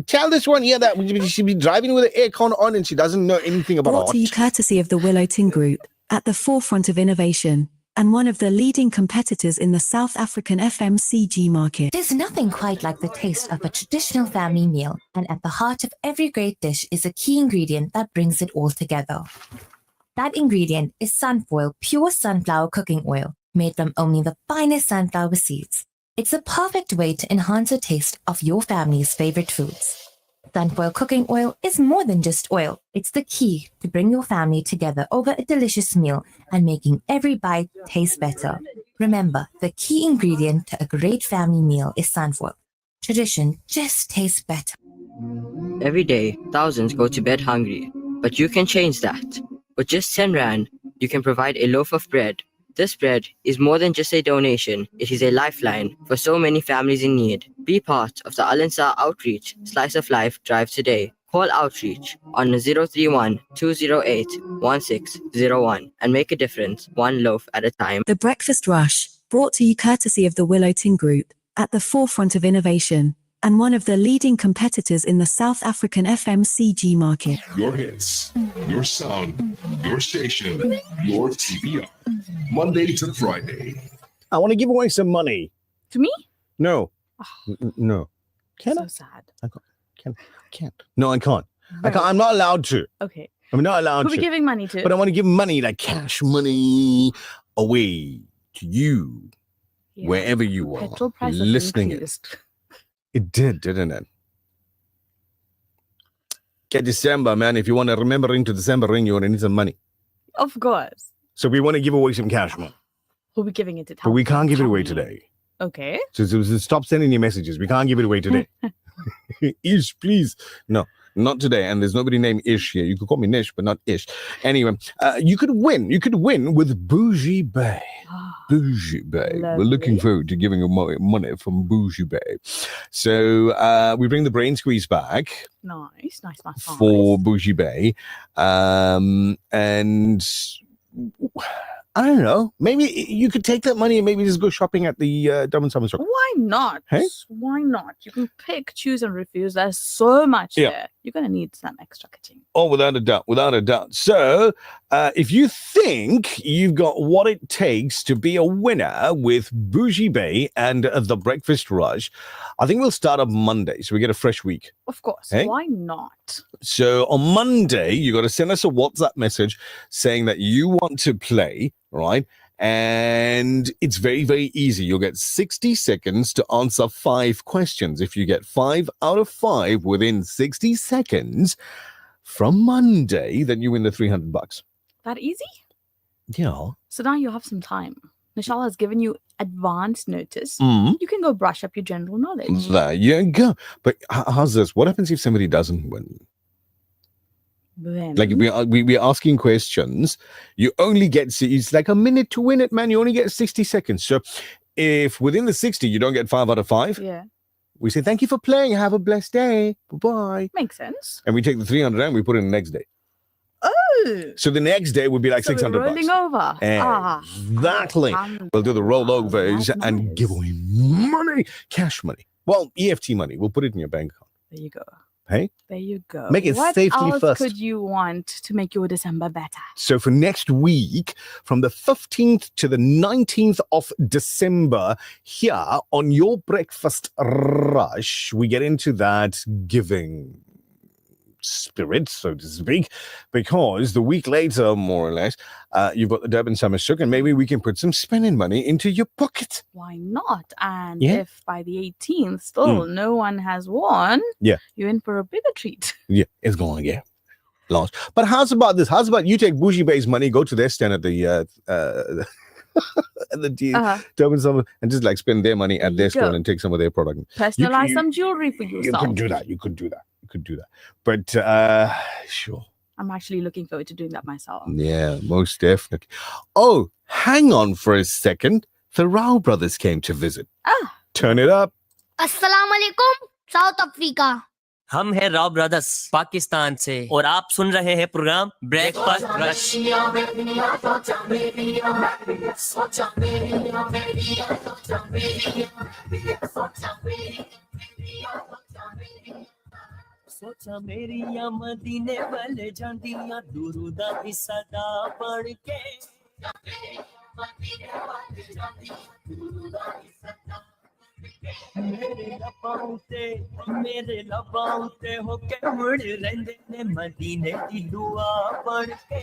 Tell this one here that she should be driving with the aircon on and she doesn't know anything about Brought to you courtesy of the Willow Tin Group, at the forefront of innovation and one of the leading competitors in the South African FMCG market. There's nothing quite like the taste of a traditional family meal, and at the heart of every great dish is a key ingredient that brings it all together. That ingredient is Sunfoil pure sunflower cooking oil, made from only the finest sunflower seeds. It's a perfect way to enhance the taste of your family's favorite foods. Sunfoil cooking oil is more than just oil. It's the key to bring your family together over a delicious meal and making every bite taste better. Remember, the key ingredient to a great family meal is Sunfoil. Tradition just tastes better. Every day, thousands go to bed hungry, but you can change that. With just 10 Rand, you can provide a loaf of bread. This bread is more than just a donation, it is a lifeline for so many families in need. Be part of the Al Ansar Outreach Slice of Life drive today. Call Outreach on 031 208 1601 and make a difference one loaf at a time. The Breakfast Rush, brought to you courtesy of the Willow Ting Group, at the forefront of innovation, and one of the leading competitors in the South African FMCG market. Your hits, your sound, your station, your TBR. Monday to Friday. I want to give away some money. To me? No. No. Can I? sad. I can't. No, I can't. I can't. I'm not allowed to. Okay. I'm not allowed Who to. are we giving money to? But I want to give money, like cash money, away to you, wherever you are, Petrol prices listening. increased. It did, didn't it? Get December, man. If you want to remember into December ring, you're going to need some money. Of course. So we want to give away some cash, man. Who are we giving it to? But we can't give it away today. Okay. So stop sending your messages. We can't give it away today. Ish, please. No, not today. And there's nobody named Ish here. You could call me Nish, but not Ish. Anyway, you could win. You could win with Bougie Bay. Bougie Bay. We're looking forward to giving you money from Bougie Bay. So we bring the brain squeeze back. Nice. For Bougie Bay. And I don't know. Maybe you could take that money and maybe just go shopping at the Dumb and Summer store. Why not? Hey? Why not? You can pick, choose, and refuse. There's so much there. You're going to need some extra kitchen. Oh, without a doubt. So, if you think you've got what it takes to be a winner with Bougie Bay and the Breakfast Rush, I think we'll start on Monday, so we get a fresh week. Of course. Hey? Why not? So on Monday, you got to send us a WhatsApp message saying that you want to play, right? And it's very, very easy. You'll get 60 seconds to answer 5 questions. If you get 5 out of 5 within 60 seconds from Monday, then you win the $300. That easy? Yeah. So now you have some time. Nishal has given you advance notice. Mhm. You can go brush up your general knowledge. There you go. But how's this? What happens if somebody doesn't win? Then, Like we're asking questions. You only get, it's like a minute to win it, man. You only get 60 seconds. So if within the 60 you don't get 5 out of 5, yeah, we say thank you for playing. Have a blessed day. Bye-bye. makes sense. And we take the 300 and we put it in the next day. Oh, So the next day would be like so we're $600. rolling over. Exactly. We'll do the rollovers and give away money, cash money. Well, EFT money. We'll put it in your bank account. There you go. Hey? There you go. Make it what safely else first. could you want to make your December better? So for next week, from the 15th to the 19th of December, here on your Breakfast Rush, we get into that giving spirit, so to speak, because the week later, more or less, you've got the Durban Summer Sook, and maybe we can put some spending money into your pocket. Why not? And Yeah. if by the 18th still no one has won, Yeah. you're in for a bigger treat. Yeah, it's going to get lost. But how's about this? How's about you take Bougie Bay's money, go to their stand at the at the Durban Summer, and just like spend their money at their go. store and take some of their product. Personalize some jewelry for You yourself. could do that. You could do that. But sure. I'm actually looking forward to doing that myself. Yeah, most definitely. Oh, hang on for a second. The Rao brothers came to visit. Turn it up. अस्सलाम वालेकुम south Africa हम हैं Rao brothers Pakistan से और आप सुन रहे हैं programme breakfast rush सोचा मेरिया मदीने वाले जांदियां दुरूदा दी सदा पढ़ के मेरे लबां ते होके मुड़ रहिंदे ने मदीने दी दुआ पढ़ के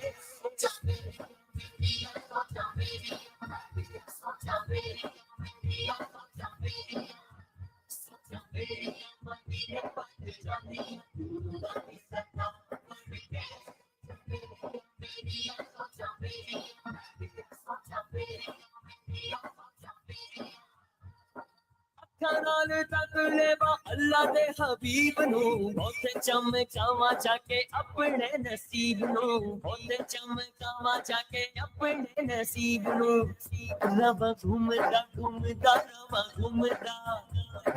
नाल तक लेवा अल्लाह दे हबीब नू बहुते चमकावा जाके अपने नसीब नू बहुते चमकावा जाके अपने नसीब नू रवा घूमदा घूमदा रवा घूमदा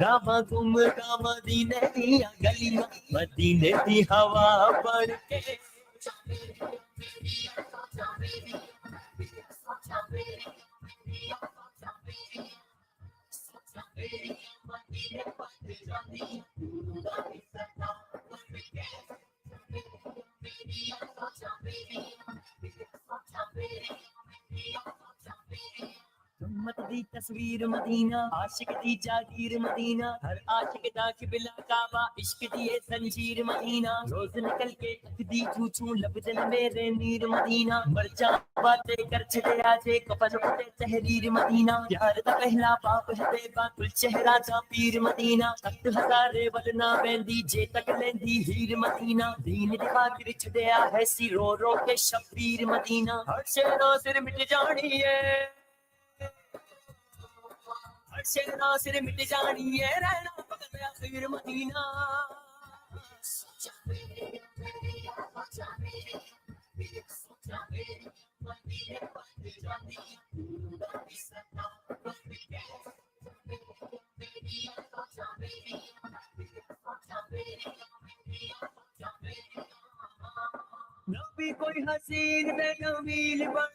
रवा घूमदा मदीने दियां गलियां मदीने दी हवा बन के उम्मत दी तस्वीर मदीना आशिक दी जागीर मदीना हर आशिक दा किबला काबा इश्क दी ये जंजीर मदीना रोज निकल के अख दी चूचू लबदे ने मेरे नीर मदीना मर जा बातें कर छड़े आजे कफन उठे तहरीर मदीना प्यार दा पहला पाप है बेबा कुल चेहरा दा पीर मदीना तख्त हजारे वलना बेंदी जे तक लेंदी हीर मदीना दीन दी खातिर छड़या है सी रो रो के शबीर मदीना हर शेरा सिर मिट जानी है शेरा सिर मिट जानी है रहना पकड़ आखिर मदीना नबी कोई हसीन में जमील बन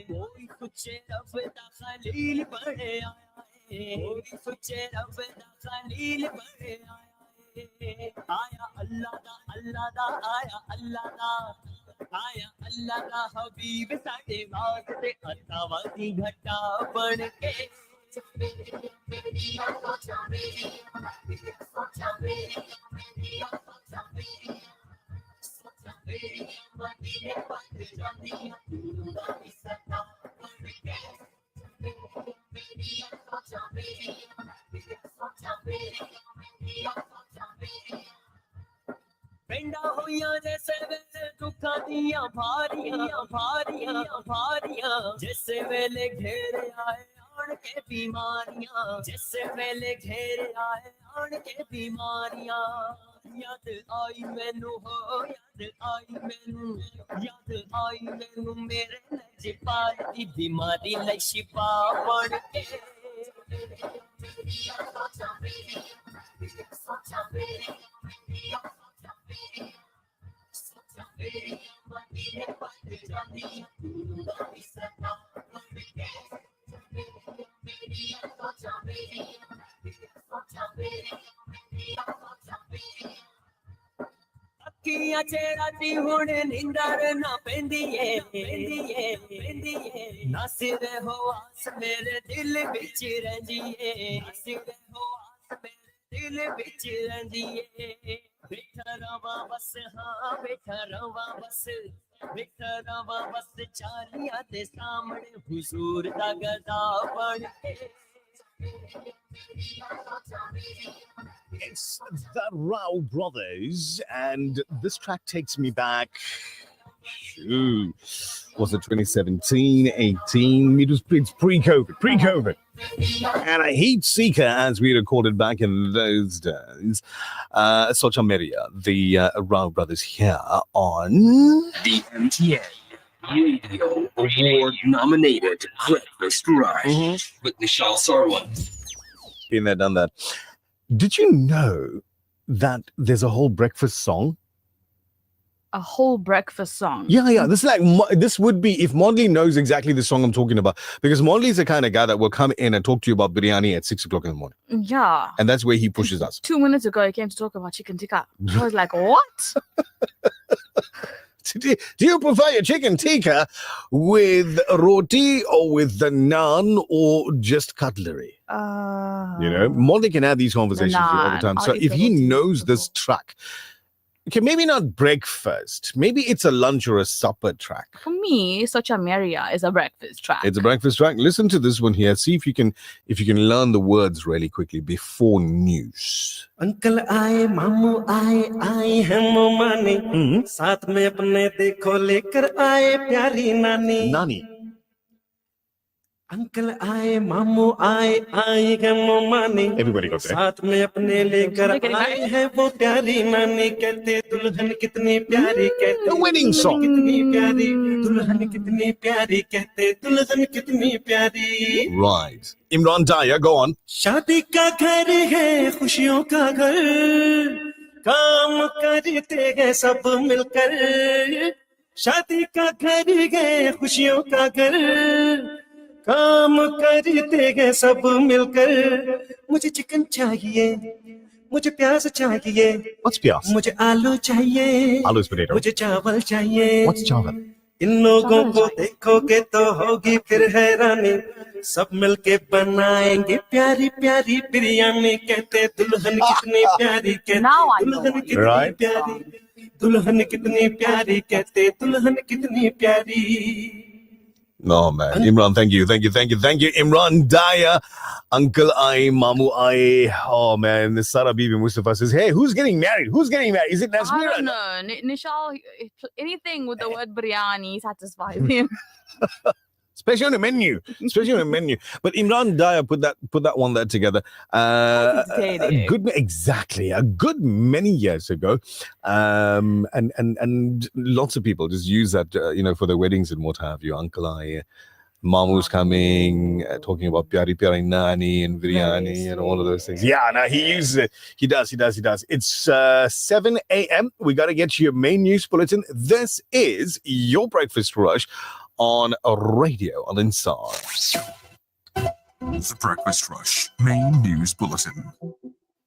कोई सोचे रब दा खलील बने आया है कोई सोचे रब दा खलील बने आया अल्लाह दा आया अल्लाह दा हबीब साडे वास्ते अतावा दी घटा बन के पिंडा होइया जैसे वेले दुखा दिया भारियां जैसे वेले घेरे आए आन के बीमारियां जैसे वेले घेरे आए आन के बीमारियां याद आई मैनू मेरे लजपाल दी बीमारी लई शिफा बन के अखियां चेरा दी हुण निंदर ना पेंदी है ना सिर हो आस मेरे दिल विच रहिंदी है ना सिर हो आस मेरे दिल विच रहिंदी है बैठा रवा बस हाँ बैठा रवा बस चालियां दे सामने हुजूर दा गदा बन के It's the Rao Brothers, and this track takes me back. Was it 2017, 18? It's pre-COVID. And a heat seeker, as we recorded back in those days. Socha Meria, the Rao Brothers here on the MTA Radio Award-nominated Breakfast Rush with Nishal Sarwan. Been there, done that. Did you know that there's a whole breakfast song? A whole breakfast song? Yeah. This would be if Mondley knows exactly the song I'm talking about. Because Mondley's the kind of guy that will come in and talk to you about biryani at 6 o'clock in the morning. Yeah. And that's where he pushes us. 2 minutes ago, he came to talk about chicken tikka. I was like, what? Do you prefer your chicken tikka with roti or with the naan or just cutlery? Molly can have these conversations with you all the time. So if he knows this track, okay, maybe not breakfast. Maybe it's a lunch or a supper track. For me, Socha Maria is a breakfast track. It's a breakfast track. Listen to this one here. See if you can learn the words really quickly before news. Uncle आए मामू आए हैं मोमानी साथ में अपने देखो लेकर आए प्यारी नानी नानी अंकल आए मामू आए हैं मोमानी Everybody got there. साथ में अपने लेकर आए हैं वो प्यारी नानी कहते दुल्हन कितनी प्यारी कहते The wedding song. कितनी प्यारी दुल्हन कितनी प्यारी कहते दुल्हन कितनी प्यारी Right. Imran Daya, go on. शादी का घर है खुशियों का घर काम करते हैं सब मिलकर शादी का घर है खुशियों का घर काम करते हैं सब मिलकर मुझे चिकन चाहिए मुझे प्याज चाहिए What's प्याज? मुझे आलू चाहिए Aloo is potato. मुझे चावल चाहिए What's चावल? इन लोगों को देखोगे तो होगी फिर हैरानी सब मिलके बनाएंगे प्यारी प्यारी बिरयानी कहते दुल्हन कितनी प्यारी कहते दुल्हन कितनी प्यारी दुल्हन कितनी प्यारी कहते दुल्हन कितनी प्यारी No, man. Imran, thank you. Imran Daya, Uncle I, Mamu I. Oh, man. Sarah Bibi Mustafa says, hey, who's getting married? Is it Nasmira? I don't know. Nishal, anything with the word biryani satisfies him. Especially on the menu. But Imran Daya put that one there together. A good many years ago. And lots of people just use that, for their weddings and what have you. Uncle I, Mamu's coming, talking about Pyari Pyari Nani and biryani and all of those things. Yeah, no, he uses it. He does. It's 7 a.m. We got to get to your main news bulletin. This is your breakfast rush on a radio on Inside. The Breakfast Rush main news bulletin.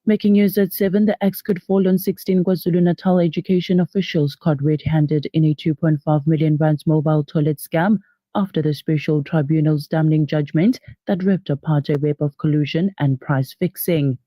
Making news at 7, the axe could fall on 16 KwaZulu-Natal education officials caught red-handed in a 2.5 million rands mobile toilet scam after the special tribunal's damning judgment that ripped apart a web of collusion and price fixing.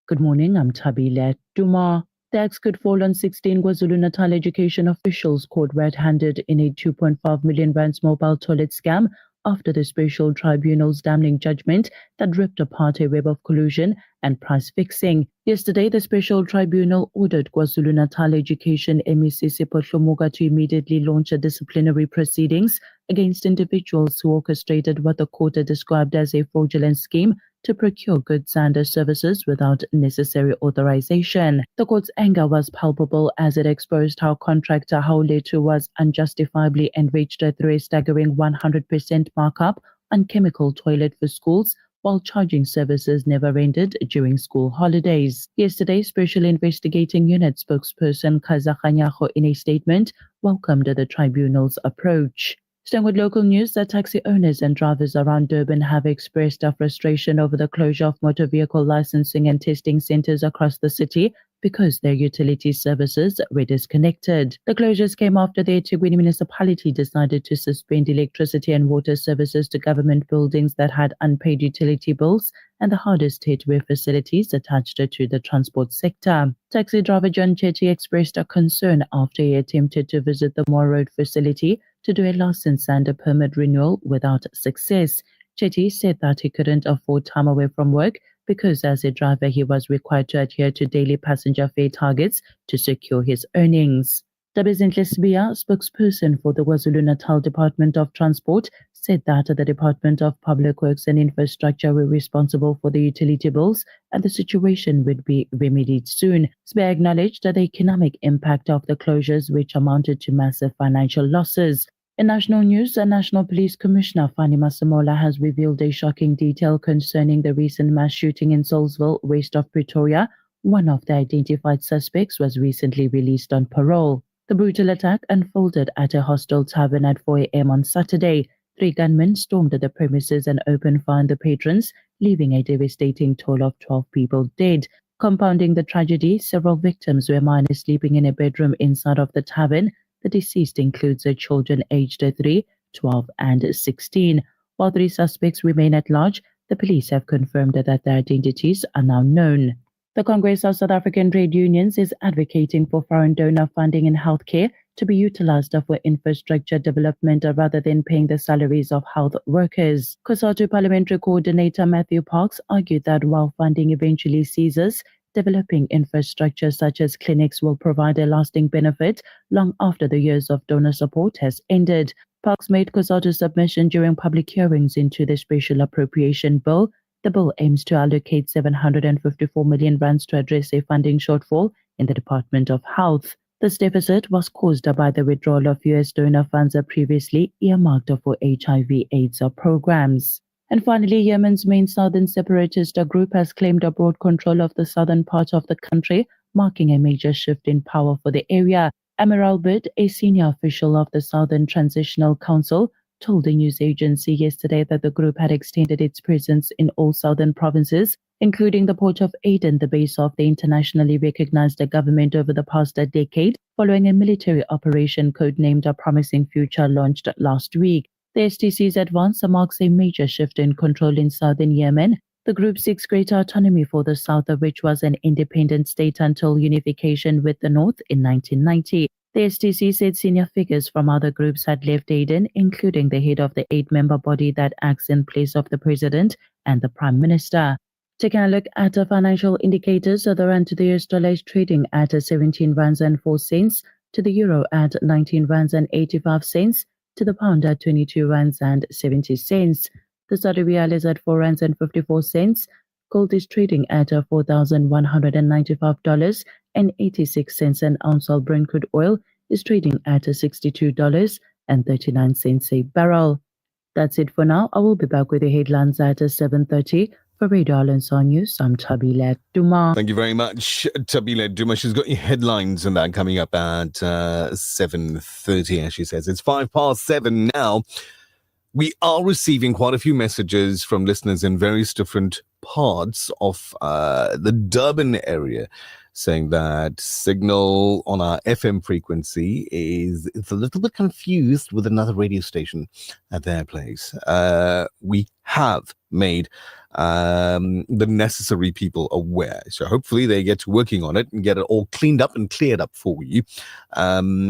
Good morning, I'm Tabile Duma. The axe could fall on 16 KwaZulu-Natal education officials caught red-handed in a 2.5 million rands mobile toilet scam after the special tribunal's damning judgment that ripped apart a web of collusion and price fixing. Yesterday, the special tribunal ordered KwaZulu-Natal Education MEC Sipho to immediately launch a disciplinary proceedings against individuals who orchestrated what the court had described as a fraudulent scheme to procure goods and services without necessary authorization. The court's anger was palpable as it exposed how contractor Hauletu was unjustifiably enriched through a staggering 100% markup on chemical toilet for schools, while charging services never rendered during school holidays. Yesterday, Special Investigating Unit spokesperson Kaza Khanyago in a statement welcomed the tribunal's approach. Staying with local news, the taxi owners and drivers around Durban have expressed their frustration over the closure of motor vehicle licensing and testing centers across the city because their utility services were disconnected. The closures came after the eThekwini municipality decided to suspend electricity and water services to government buildings that had unpaid utility bills and the hardest hit were facilities attached to the transport sector. Taxi driver John Chetty expressed a concern after he attempted to visit the Moore Road facility to do a license and a permit renewal without success. Chetty said that he couldn't afford time away from work because as a driver he was required to adhere to daily passenger fare targets to secure his earnings. Dabezinhle Sibia, spokesperson for the KwaZulu-Natal Department of Transport, said that the Department of Public Works and Infrastructure were responsible for the utility bills and the situation would be remedied soon. Sibia acknowledged that the economic impact of the closures, which amounted to massive financial losses. In national news, the National Police Commissioner Fani Masemola has revealed a shocking detail concerning the recent mass shooting in Soulsville, west of Pretoria. One of the identified suspects was recently released on parole. The brutal attack unfolded at a hostel tavern at 4 a.m. on Saturday. 3 gunmen stormed the premises and opened fire on the patrons, leaving a devastating toll of 12 people dead. Compounding the tragedy, several victims were minors sleeping in a bedroom inside of the tavern. The deceased includes the children aged 3, 12 and 16. While 3 suspects remain at large, the police have confirmed that their identities are now known. The Congress of South African Trade Unions is advocating for foreign donor funding in healthcare to be utilized for infrastructure development rather than paying the salaries of health workers. COSATU Parliamentary Coordinator Matthew Parks argued that while funding eventually ceases, developing infrastructure such as clinics will provide a lasting benefit long after the years of donor support has ended. Parks made COSATU's submission during public hearings into the Special Appropriation Bill. The bill aims to allocate 754 million rands to address a funding shortfall in the Department of Health. This deficit was caused by the withdrawal of U.S. donor funds previously earmarked for HIV/AIDS programs. And finally, Yemen's main southern separatist group has claimed broad control of the southern part of the country, marking a major shift in power for the area. Amir Albert, a senior official of the Southern Transitional Council, told the news agency yesterday that the group had extended its presence in all southern provinces, including the port of Aden, the base of the internationally recognized government over the past decade, following a military operation codenamed A Promising Future launched last week. The STC's advance marks a major shift in control in southern Yemen. The group seeks greater autonomy for the south, which was an independent state until unification with the north in 1990. The STC said senior figures from other groups had left Aden, including the head of the 8-member body that acts in place of the president and the prime minister. Taking a look at the financial indicators, the rand to the US dollar is trading at 17 rands and 4 cents, to the euro at 19 rands and 85 cents, to the pound at 22 rands and 70 cents. The Saudi Riyal is at 4 rands and 54 cents. Gold is trading at $4,195.86 an ounce, while Brent crude oil is trading at $62.39 a barrel. That's it for now. I will be back with the headlines at 7:30. For Radio Islands on News, I'm Tabile Duma. Thank you very much, Tabile Duma. She's got your headlines and that coming up at 7:30, as she says. It's 7:05 now. We are receiving quite a few messages from listeners in various different parts of the Durban area saying that signal on our FM frequency is a little bit confused with another radio station at their place. We have made the necessary people aware. So hopefully they get to working on it and get it all cleaned up and cleared up for you.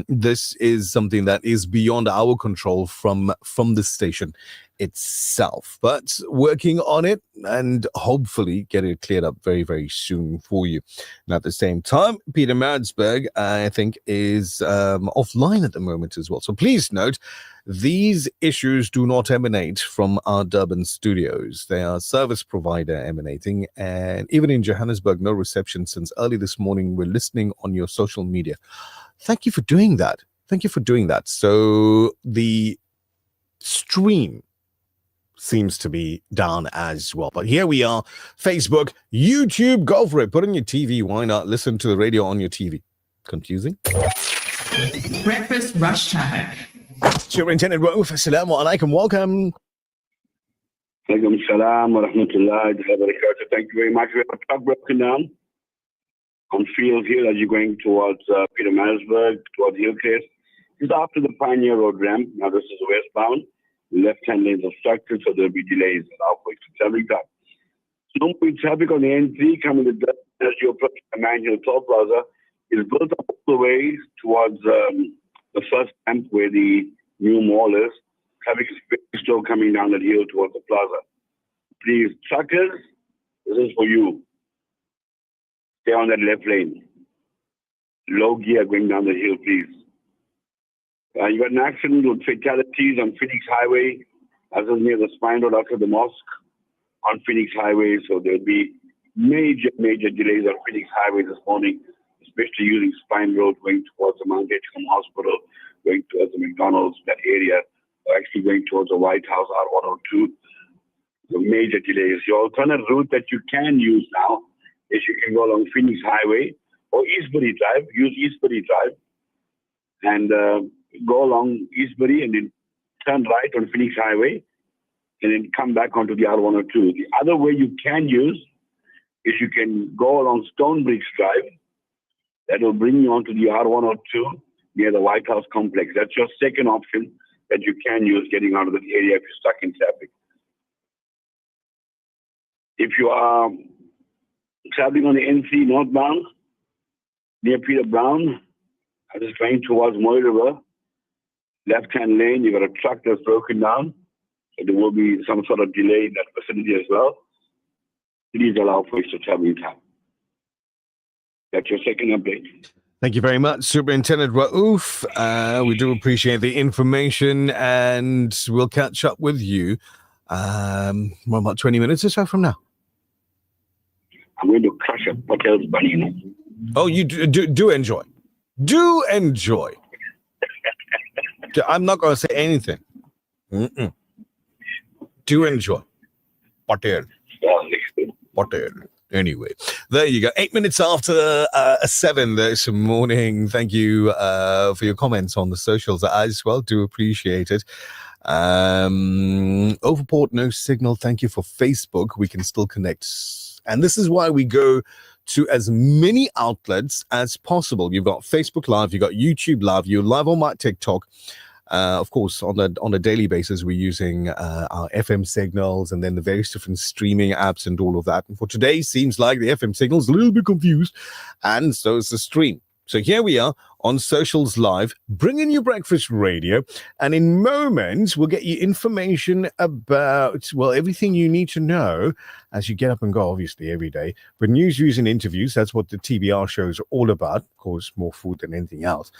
This is something that is beyond our control from the station itself, but working on it and hopefully get it cleared up very, very soon for you. And at the same time, Peter Maritzburg, I think, is offline at the moment as well. So please note, these issues do not emanate from our Durban studios. They are service provider emanating, and even in Johannesburg, no reception since early this morning. We're listening on your social media. Thank you for doing that. Thank you for doing that. So the stream seems to be down as well. But here we are, Facebook, YouTube, go for it. Put on your TV. Why not listen to the radio on your TV? Confusing? Breakfast Rush Traffic. Superintendent Rauf, assalamu alaikum. Welcome. Alaikum salam wa rahmatullahi wa barakatuh. Thank you very much. We have a truck broken down on field here as you're going towards Peter Maritzburg, towards Hillcrest. Just after the Pioneer Road ramp. Now this is westbound. Left-hand lanes obstructed, so there'll be delays outward to traffic time. Slow moving traffic on the N3 coming to as you approach the Manhill Toll Plaza is built up all the way towards the first ramp where the new mall is. Traffic is still coming down that hill towards the plaza. Please, truckers, this is for you. Stay on that left lane. Low gear going down the hill, please. You got an accident with fatalities on Phoenix Highway, as is near the Spine Road after the mosque on Phoenix Highway. So there'll be major delays on Phoenix Highway this morning, especially using Spine Road going towards the Mount Edgecombe Hospital, going towards the McDonald's, that area, or actually going towards the White House, R102. The major delays. The alternate route that you can use now is you can go along Phoenix Highway or Eastbury Drive, use Eastbury Drive, and go along Eastbury and then turn right on Phoenix Highway and then come back onto the R102. The other way you can use is you can go along Stonebridge Drive. That will bring you onto the R102 near the White House complex. That's your second option that you can use getting out of this area if you're stuck in traffic. If you are traveling on the NC northbound, near Peter Brown, just going towards Moy River, left-hand lane, you've got a truck that's broken down. So there will be some sort of delay in that vicinity as well. Please allow for extra traveling time. That's your second update. Thank you very much, Superintendent Raouf. We do appreciate the information, and we'll catch up with you about 20 minutes or so from now. I'm going to crush a hotel's bunny. Oh, you do enjoy. Do enjoy. I'm not going to say anything. Do enjoy. Patel. Anyway, there you go. 8 minutes after 7 this morning. Thank you for your comments on the socials as well. Do appreciate it. Overport, no signal. Thank you for Facebook. We can still connect. And this is why we go to as many outlets as possible. You've got Facebook Live, you've got YouTube Live, you're live on my TikTok. Of course, on a daily basis, we're using our FM signals and then the various different streaming apps and all of that. And for today, seems like the FM signal's a little bit confused, and so is the stream. So here we are on Socials Live, bringing you breakfast radio. And in moments, we'll get you information about, well, everything you need to know as you get up and go, obviously, every day. But news, views, and interviews, that's what the TBR shows are all about. Of course, more food than anything else.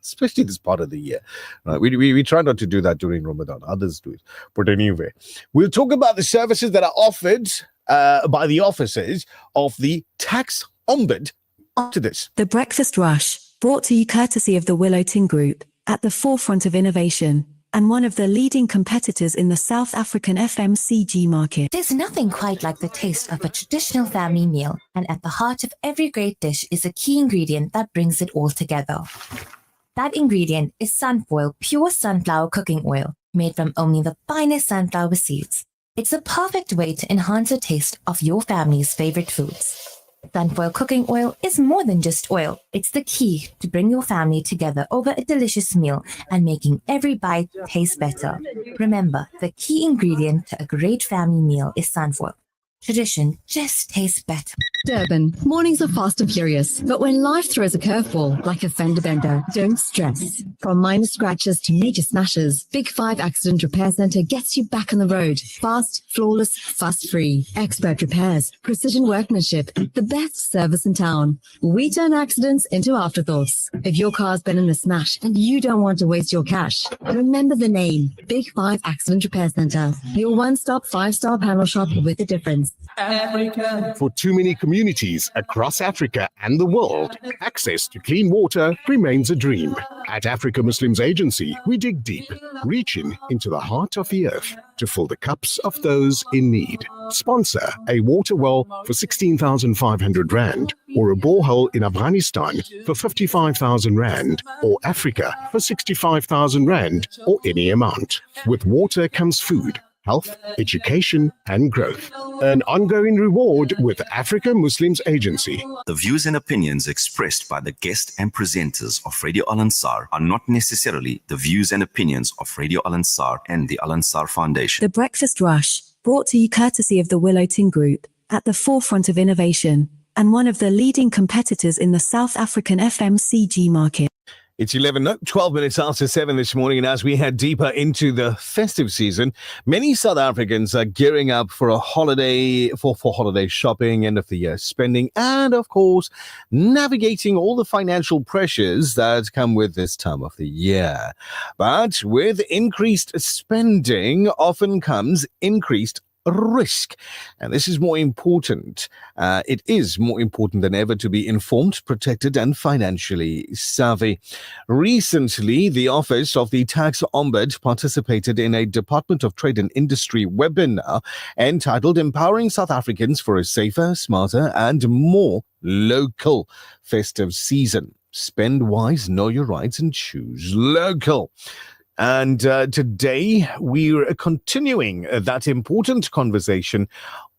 Especially this part of the year. We try not to do that during Ramadan. Others do it. But anyway, we'll talk about the services that are offered by the offices of the tax ombudsman after this. The Breakfast Rush, brought to you courtesy of the Willow Tin Group, at the forefront of innovation and one of the leading competitors in the South African FMCG market. There's nothing quite like the taste of a traditional family meal, and at the heart of every great dish is a key ingredient that brings it all together. That ingredient is Sunfoil pure sunflower cooking oil, made from only the finest sunflower seeds. It's a perfect way to enhance the taste of your family's favorite foods. Sunfoil cooking oil is more than just oil. It's the key to bring your family together over a delicious meal and making every bite taste better. Remember, the key ingredient to a great family meal is Sunfoil. Tradition just tastes better. Durban, mornings are fast and furious, but when life throws a curveball like a fender bender, don't stress. From minor scratches to major smashes, Big 5 Accident Repair Center gets you back on the road. Fast, flawless, fuss-free. Expert repairs, precision workmanship, the best service in town. We turn accidents into afterthoughts. If your car's been in a smash and you don't want to waste your cash, remember the name, Big 5 Accident Repair Center. Your one-stop, 5-star panel shop with a difference. Africa. For too many communities across Africa and the world, access to clean water remains a dream. At Africa Muslims Agency, we dig deep, reaching into the heart of the earth to fill the cups of those in need. Sponsor a water well for 16,500 Rand, or a borehole in Afghanistan for 55,000 Rand, or Africa for 65,000 Rand, or any amount. With water comes food, health, education, and growth. An ongoing reward with Africa Muslims Agency. The views and opinions expressed by the guest and presenters of Radio Al Ansar are not necessarily the views and opinions of Radio Al Ansar and the Al Ansar Foundation. The Breakfast Rush, brought to you courtesy of the Willow Tin Group, at the forefront of innovation and one of the leading competitors in the South African FMCG market. It's 12 minutes after 7 this morning, and as we head deeper into the festive season, many South Africans are gearing up for a holiday, for holiday shopping, end of the year spending, and of course, navigating all the financial pressures that come with this time of the year. But with increased spending often comes increased risk. And this is more important. It is more important than ever to be informed, protected, and financially savvy. Recently, the Office of the Tax Ombudsman participated in a Department of Trade and Industry webinar entitled Empowering South Africans for a Safer, Smarter, and More Local Festive Season. Spend wise, know your rights, and choose local. And today we're continuing that important conversation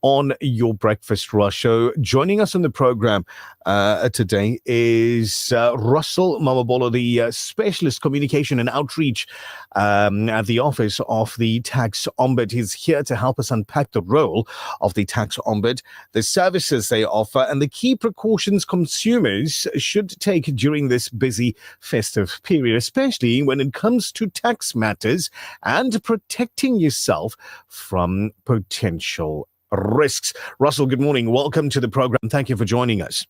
on your Breakfast Rush show. Joining us on the program today is Russell Mamabolo, the Specialist Communication and Outreach at the Office of the Tax Ombud. He's here to help us unpack the role of the Tax Ombud, the services they offer, and the key precautions consumers should take during this busy festive period, especially when it comes to tax matters and protecting yourself from potential risks. Russell, good morning. Welcome to the program. Thank you for joining us.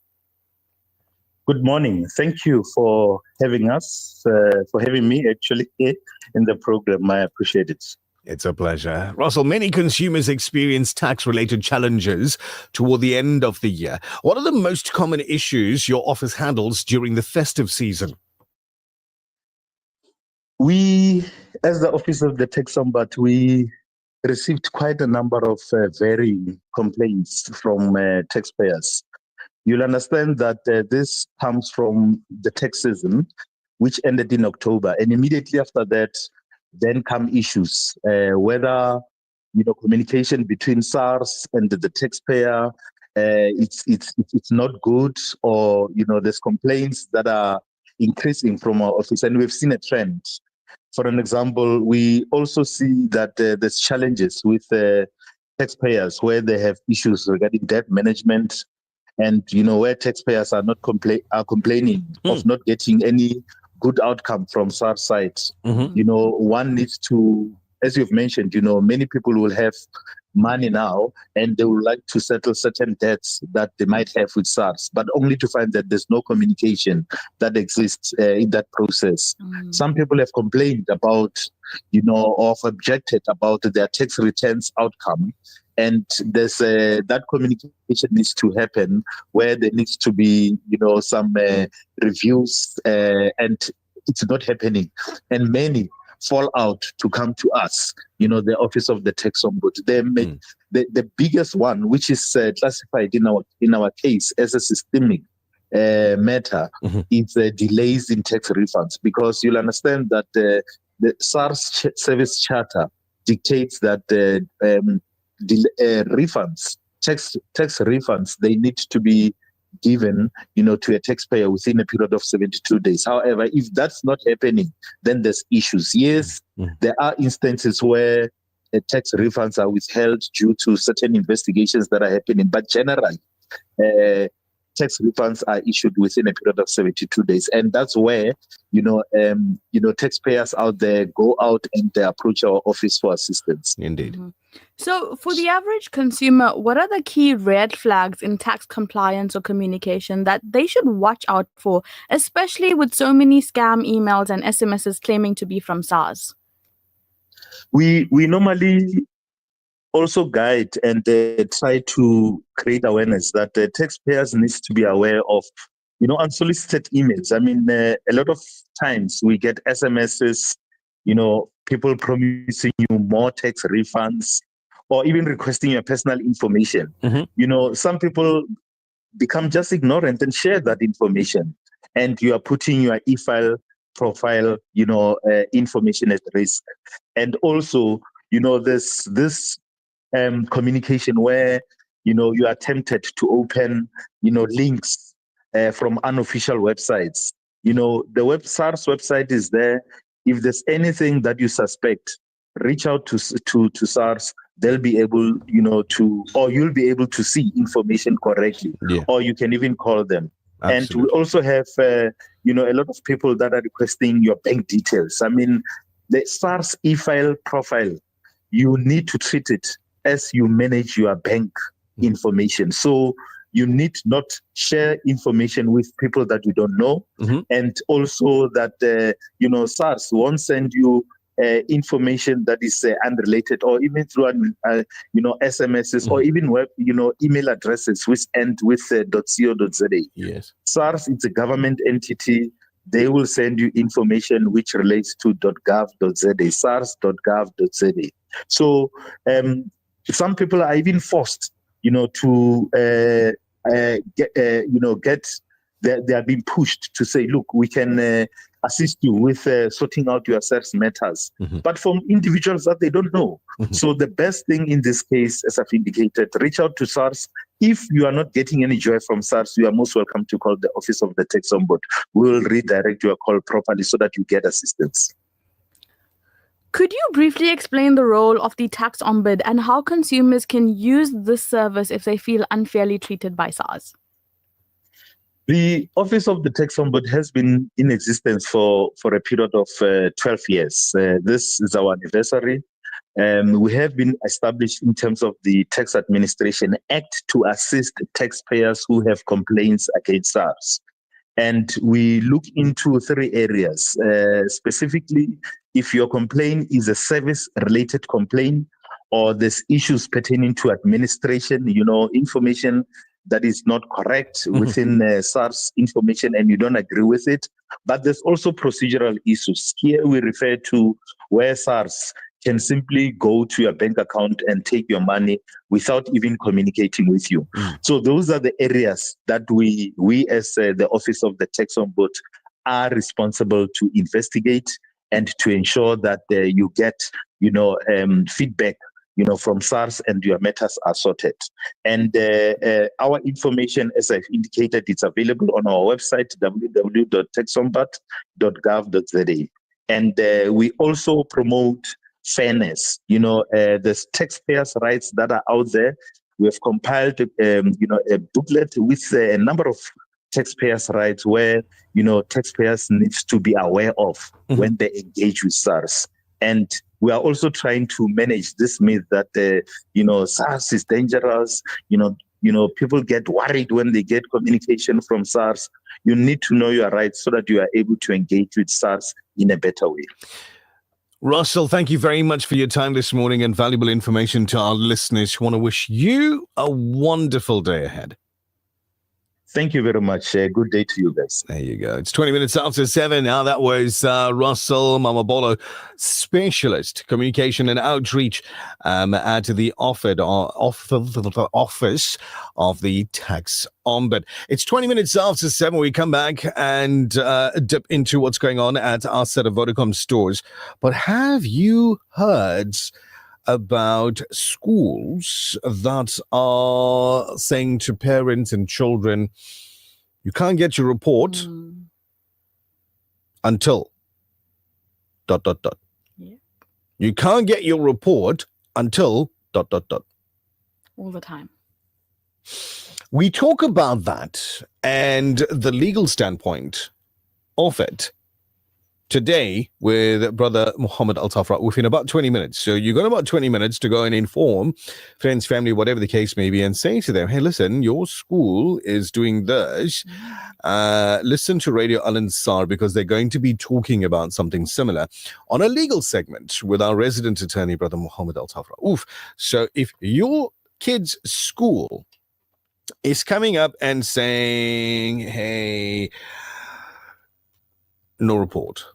Good morning. Thank you for having us, for having me actually in the program. I appreciate it. It's a pleasure. Russell, many consumers experience tax-related challenges toward the end of the year. What are the most common issues your office handles during the festive season? We, as the Office of the Tax Ombud, we received quite a number of varying complaints from taxpayers. You'll understand that this comes from the tax season, which ended in October, and immediately after that, then come issues, whether communication between SARS and the taxpayer, it's not good, or there's complaints that are increasing from our office, and we've seen a trend. For an example, we also see that there's challenges with taxpayers where they have issues regarding debt management, and where taxpayers are not complaining of not getting any good outcome from SARS side. One needs to, as you've mentioned, many people will have money now and they would like to settle certain debts that they might have with SARS, but only to find that there's no communication that exists in that process. Some people have complained about, or have objected about their tax returns outcome. And there's that communication needs to happen where there needs to be, some reviews, and it's not happening. And many fall out to come to us, the Office of the Tax Ombud. The biggest one, which is classified in our case as a systemic matter, is delays in tax refunds, because you'll understand that the SARS service charter dictates that refunds, tax refunds, they need to be given, to a taxpayer within a period of 72 days. However, if that's not happening, then there's issues. Yes, there are instances where tax refunds are withheld due to certain investigations that are happening, but generally, tax refunds are issued within a period of 72 days. And that's where, taxpayers out there go out and they approach our office for assistance. Indeed. So for the average consumer, what are the key red flags in tax compliance or communication that they should watch out for, especially with so many scam emails and SMSs claiming to be from SARS? We normally also guide and try to create awareness that taxpayers need to be aware of, unsolicited emails. I mean, a lot of times we get SMSs, people promising you more tax refunds or even requesting your personal information. Some people become just ignorant and share that information, and you are putting your e-file profile, information at risk. And also, there's this communication where, you are tempted to open, links from unofficial websites. The SARS website is there. If there's anything that you suspect, reach out to SARS. They'll be able, or you'll be able to see information correctly, or you can even call them. Absolutely. And we also have, a lot of people that are requesting your bank details. I mean, the SARS e-file profile, you need to treat it as you manage your bank information. So you need not share information with people that you don't know. And also that, SARS won't send you information that is unrelated, or even through SMSs, or even web, email addresses which end with .co.za. Yes. SARS is a government entity. They will send you information which relates to .gov.za, sars.gov.za. So some people are even forced, to get. They are being pushed to say, look, we can assist you with sorting out your SARS matters, but from individuals that they don't know. So the best thing in this case, as I've indicated, reach out to SARS. If you are not getting any joy from SARS, you are most welcome to call the Office of the Tax Ombudsman. We will redirect your call properly so that you get assistance. Could you briefly explain the role of the tax ombud and how consumers can use this service if they feel unfairly treated by SARS? The Office of the Tax Ombudsman has been in existence for a period of 12 years. This is our anniversary. We have been established in terms of the Tax Administration Act to assist taxpayers who have complaints against SARS. And we look into 3 areas. Specifically, if your complaint is a service-related complaint or there's issues pertaining to administration, information that is not correct within SARS information and you don't agree with it. But there's also procedural issues. Here we refer to where SARS can simply go to your bank account and take your money without even communicating with you. So those are the areas that we as the Office of the Tax Ombudsman are responsible to investigate and to ensure that you get, feedback, from SARS and your matters are sorted. And our information, as I've indicated, it's available on our website, www.taxombudsman.gov.za. And we also promote fairness. There's taxpayers' rights that are out there. We have compiled, a booklet with a number of taxpayers' rights where, taxpayers need to be aware of when they engage with SARS. And we are also trying to manage this myth that, SARS is dangerous. People get worried when they get communication from SARS. You need to know your rights so that you are able to engage with SARS in a better way. Russell, thank you very much for your time this morning and valuable information to our listeners. I want to wish you a wonderful day ahead. Thank you very much. Good day to you guys. There you go. It's 20 minutes after 7. Now that was Russell Mamabolo, specialist communication and outreach at the office of the Tax Ombudsman. It's 20 minutes after 7. We come back and dip into what's going on at our set of Vodacom stores. But have you heard about schools that are saying to parents and children, you can't get your report until ... Yeah. You can't get your report until ... All the time. We talk about that and the legal standpoint of it today with Brother Muhammad Al-Tafra within about 20 minutes. So you've got about 20 minutes to go and inform friends, family, whatever the case may be, and say to them, hey, listen, your school is doing this. Listen to Radio Al-Ansar because they're going to be talking about something similar on a legal segment with our resident attorney, Brother Muhammad Al-Tafra. So if your kid's school is coming up and saying, hey, no report,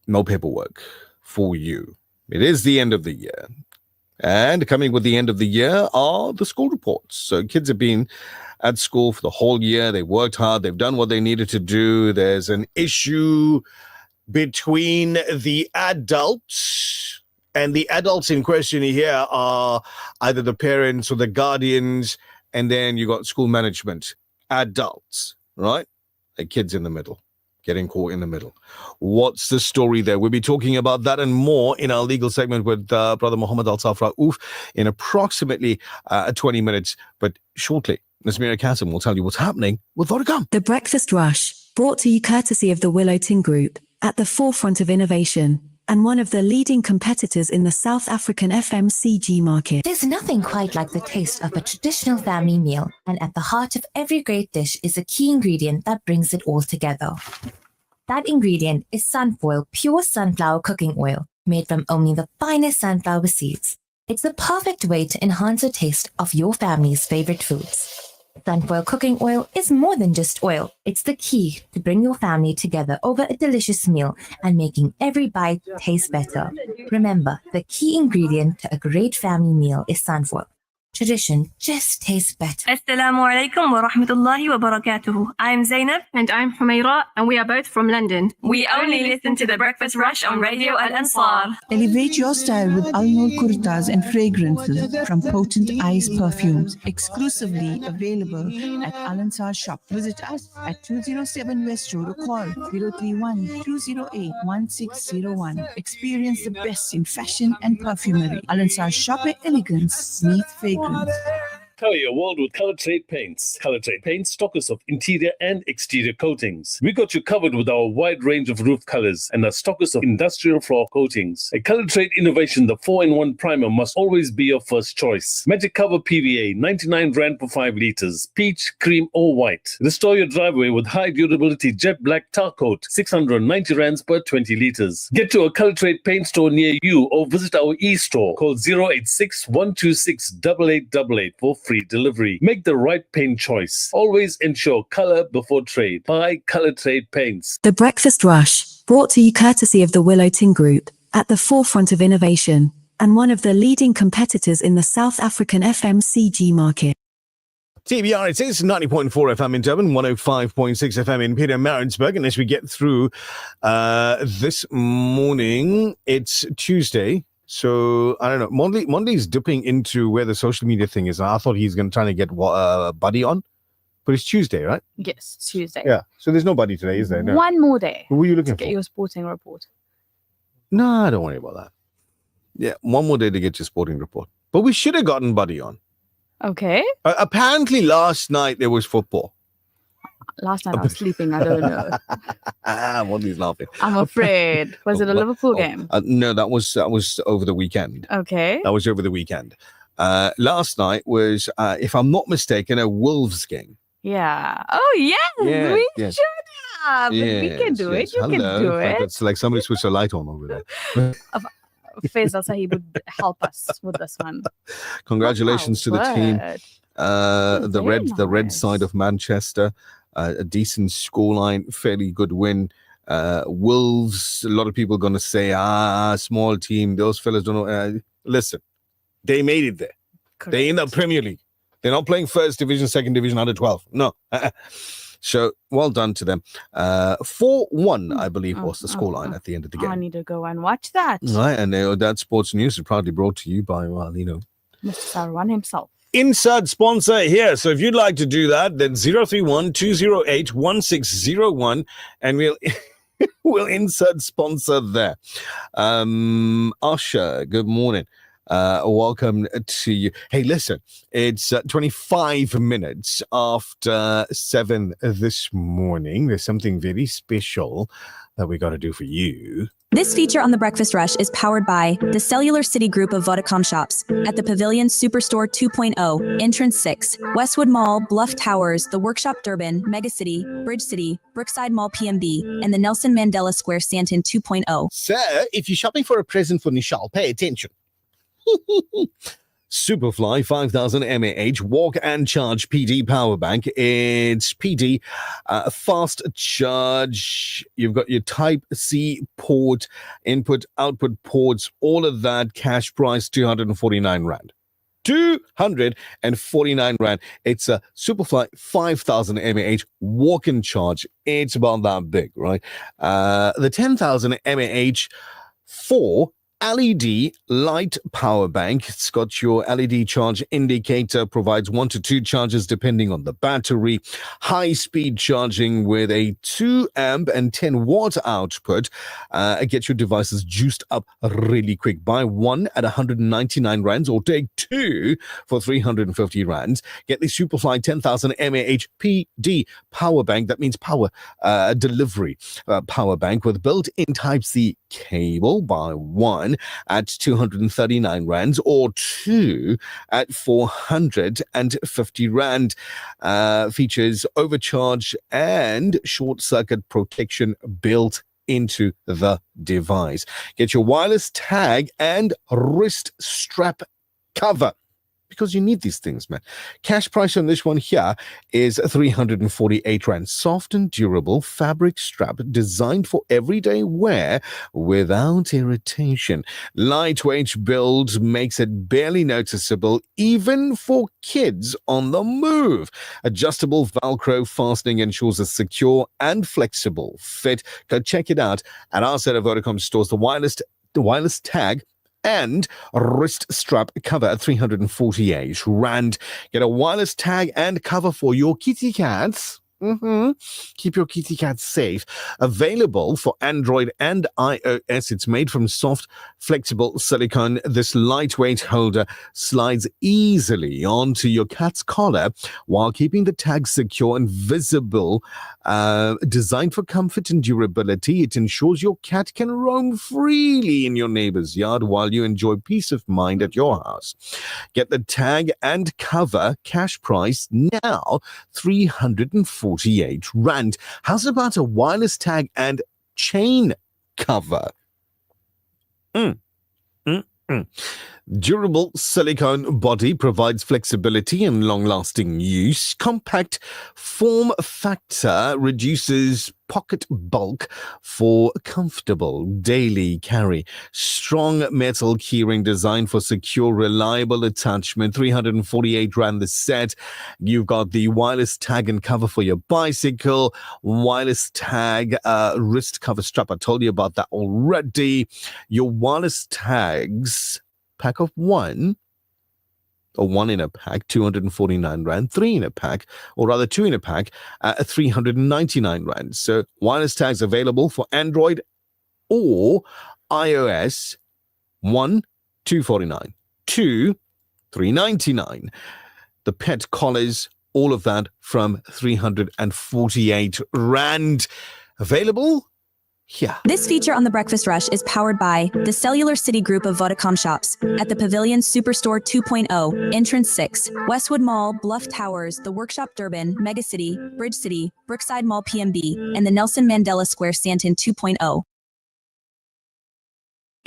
no paperwork for you. It is the end of the year. And coming with the end of the year are the school reports. So kids have been at school for the whole year. They worked hard. They've done what they needed to do. There's an issue between the adults, and the adults in question here are either the parents or the guardians, and then you got school management. Adults, right? The kids in the middle. Getting caught in the middle. What's the story there? We'll be talking about that and more in our legal segment with Brother Muhammad Al-Tafra in approximately 20 minutes. But shortly, Nasmira Kasim will tell you what's happening with Vodacom. The Breakfast Rush, brought to you courtesy of the Willow Tin Group, at the forefront of innovation and one of the leading competitors in the South African FMCG market. There's nothing quite like the taste of a traditional family meal, and at the heart of every great dish is a key ingredient that brings it all together. That ingredient is Sunfoil pure sunflower cooking oil, made from only the finest sunflower seeds. It's the perfect way to enhance the taste of your family's favorite foods. Sunfoil cooking oil is more than just oil. It's the key to bring your family together over a delicious meal and making every bite taste better. Remember, the key ingredient to a great family meal is sunfoil. Tradition just tastes better. Assalamu alaikum wa rahmatullahi wa barakatuhu. I'm Zainab. And I'm Humaira, and we are both from London. We only listen to The Breakfast Rush on Radio Al Ansar. Elevate your style with Al Noor kurtas and fragrances from potent ice perfumes, exclusively available at Al Ansar shop. Visit us at 207 West Road or call 031-208-1601. Experience the best in fashion and perfumery. Al Ansar shop where elegance meets fragrance. Color your world with Color Trade Paints. Color Trade Paints, stockers of interior and exterior coatings. We got you covered with our wide range of roof colors and are stockers of industrial floor coatings. A Color Trade innovation, the 4-in-1 primer must always be your first choice. Magic Cover PVA, 99 Rand per 5 liters. Peach, cream or white. Restore your driveway with high durability jet black tar coat, 690 Rands per 20 liters. Get to a Color Trade Paint store near you or visit our e-store. Call 086-126-8888 for free delivery. Make the right paint choice. Always ensure color before trade. Buy Color Trade Paints. The Breakfast Rush, brought to you courtesy of the Willow Ting Group, at the forefront of innovation, and one of the leading competitors in the South African FMCG market. TBR, it is 90.4 FM in Durban, 105.6 FM in Pietermaritzburg. And as we get through this morning, it's Tuesday. So, I don't know, Monday's dipping into where the social media thing is. I thought he's going to try to get Buddy on, but it's Tuesday, right? Yes, it's Tuesday. Yeah, so there's no Buddy today, is there? No. One more day. Who are you looking to for? Get your sporting report. No, don't worry about that. Yeah, one more day to get your sporting report. But we should have gotten Buddy on. Okay. Apparently last night there was football. Last night I was sleeping. I don't know. Monday's laughing. I'm afraid. Was it a Liverpool game? No, that was over the weekend. Okay. That was over the weekend. Last night was, if I'm not mistaken, a Wolves game. Yeah. Oh, yes. We should have. Yes, We can do it. You Hello. can do it. It's like somebody switched a light on over there. Faisal Sahib would help us with this one. Congratulations to the team. The red nice. side of Manchester. A decent scoreline, fairly good win. Wolves, a lot of people going to say, small team. Those fellas don't know. Listen, they made it there. Correct. They're in the Premier League. They're not playing first division, second division, under 12. No. So well done to them. 4-1, I believe, was the scoreline at the end of the game. I need to go and watch that. Right, and that sports news is proudly brought to you by, Mr. Sarwan himself. Insert sponsor here. So if you'd like to do that, then 031-208-1601, and we'll insert sponsor there. Asha, good morning. Welcome to you. Hey, listen, it's 25 minutes after 7 this morning. There's something very special that we got to do for you. This feature on The Breakfast Rush is powered by the Cellular City Group of Vodacom shops at the Pavilion Superstore 2.0, Entrance 6, Westwood Mall, Bluff Towers, The Workshop Durban, Megacity, Bridge City, Brookside Mall PMB, and the Nelson Mandela Square Sandton 2.0. Sir, if you're shopping for a present for Nishal, pay attention. Superfly 5000 mAh walk and charge PD power bank. It's PD fast charge. You've got your Type C port, input, output ports, all of that. Cash price 249 Rand. 249 Rand. It's a Superfly 5000 mAh walk and charge. It's about that big, right? The 10,000 mAh 4 LED light power bank. It's got your LED charge indicator, provides 1 to 2 charges depending on the battery. High speed charging with a 2 amp and 10 watt output. Get your devices juiced up really quick. Buy one at 199 Rands or take two for 350 Rands. Get the Superfly 10,000 mAh PD power bank. That means power delivery power bank with built-in Type-C cable. Buy one at 239 Rands or two at 450 Rand. Features overcharge and short circuit protection built into the device. Get your wireless tag and wrist strap cover. because you need these things, man. Cash price on this one here is 348 Rand. Soft and durable fabric strap designed for everyday wear without irritation. Lightweight build makes it barely noticeable, even for kids on the move. Adjustable Velcro fastening ensures a secure and flexible fit. Go check it out at our set of Vodacom stores. The wireless tag and wrist strap cover at 348 Rand. Get a wireless tag and cover for your kitty cats. Keep your kitty cat safe. Available for Android and iOS. It's made from soft, flexible silicone. This lightweight holder slides easily onto your cat's collar while keeping the tag secure and visible. Designed for comfort and durability, it ensures your cat can roam freely in your neighbor's yard while you enjoy peace of mind at your house. Get the tag and cover, cash price now 348 Rand. How's about a wireless tag and chain cover? Durable silicone body provides flexibility and long-lasting use. Compact form factor reduces pocket bulk for comfortable daily carry. Strong metal keyring designed for secure, reliable attachment. 348 Rand the set. You've got the wireless tag and cover for your bicycle. Wireless tag, wrist cover strap. I told you about that already. Your wireless tags, pack of one, or one in a pack, 249 Rand, three in a pack, or rather two in a pack, 399 Rand. So wireless tags available for Android or iOS, 1, 249, 2, 399. The pet collars, all of that from 348 Rand. Available here. This feature on The Breakfast Rush is powered by the Cellular City Group of Vodacom shops at the Pavilion Superstore 2.0, Entrance 6, Westwood Mall, Bluff Towers, the Workshop Durban, Megacity, Bridge City, Brookside Mall PMB, and the Nelson Mandela Square Stanton 2.0.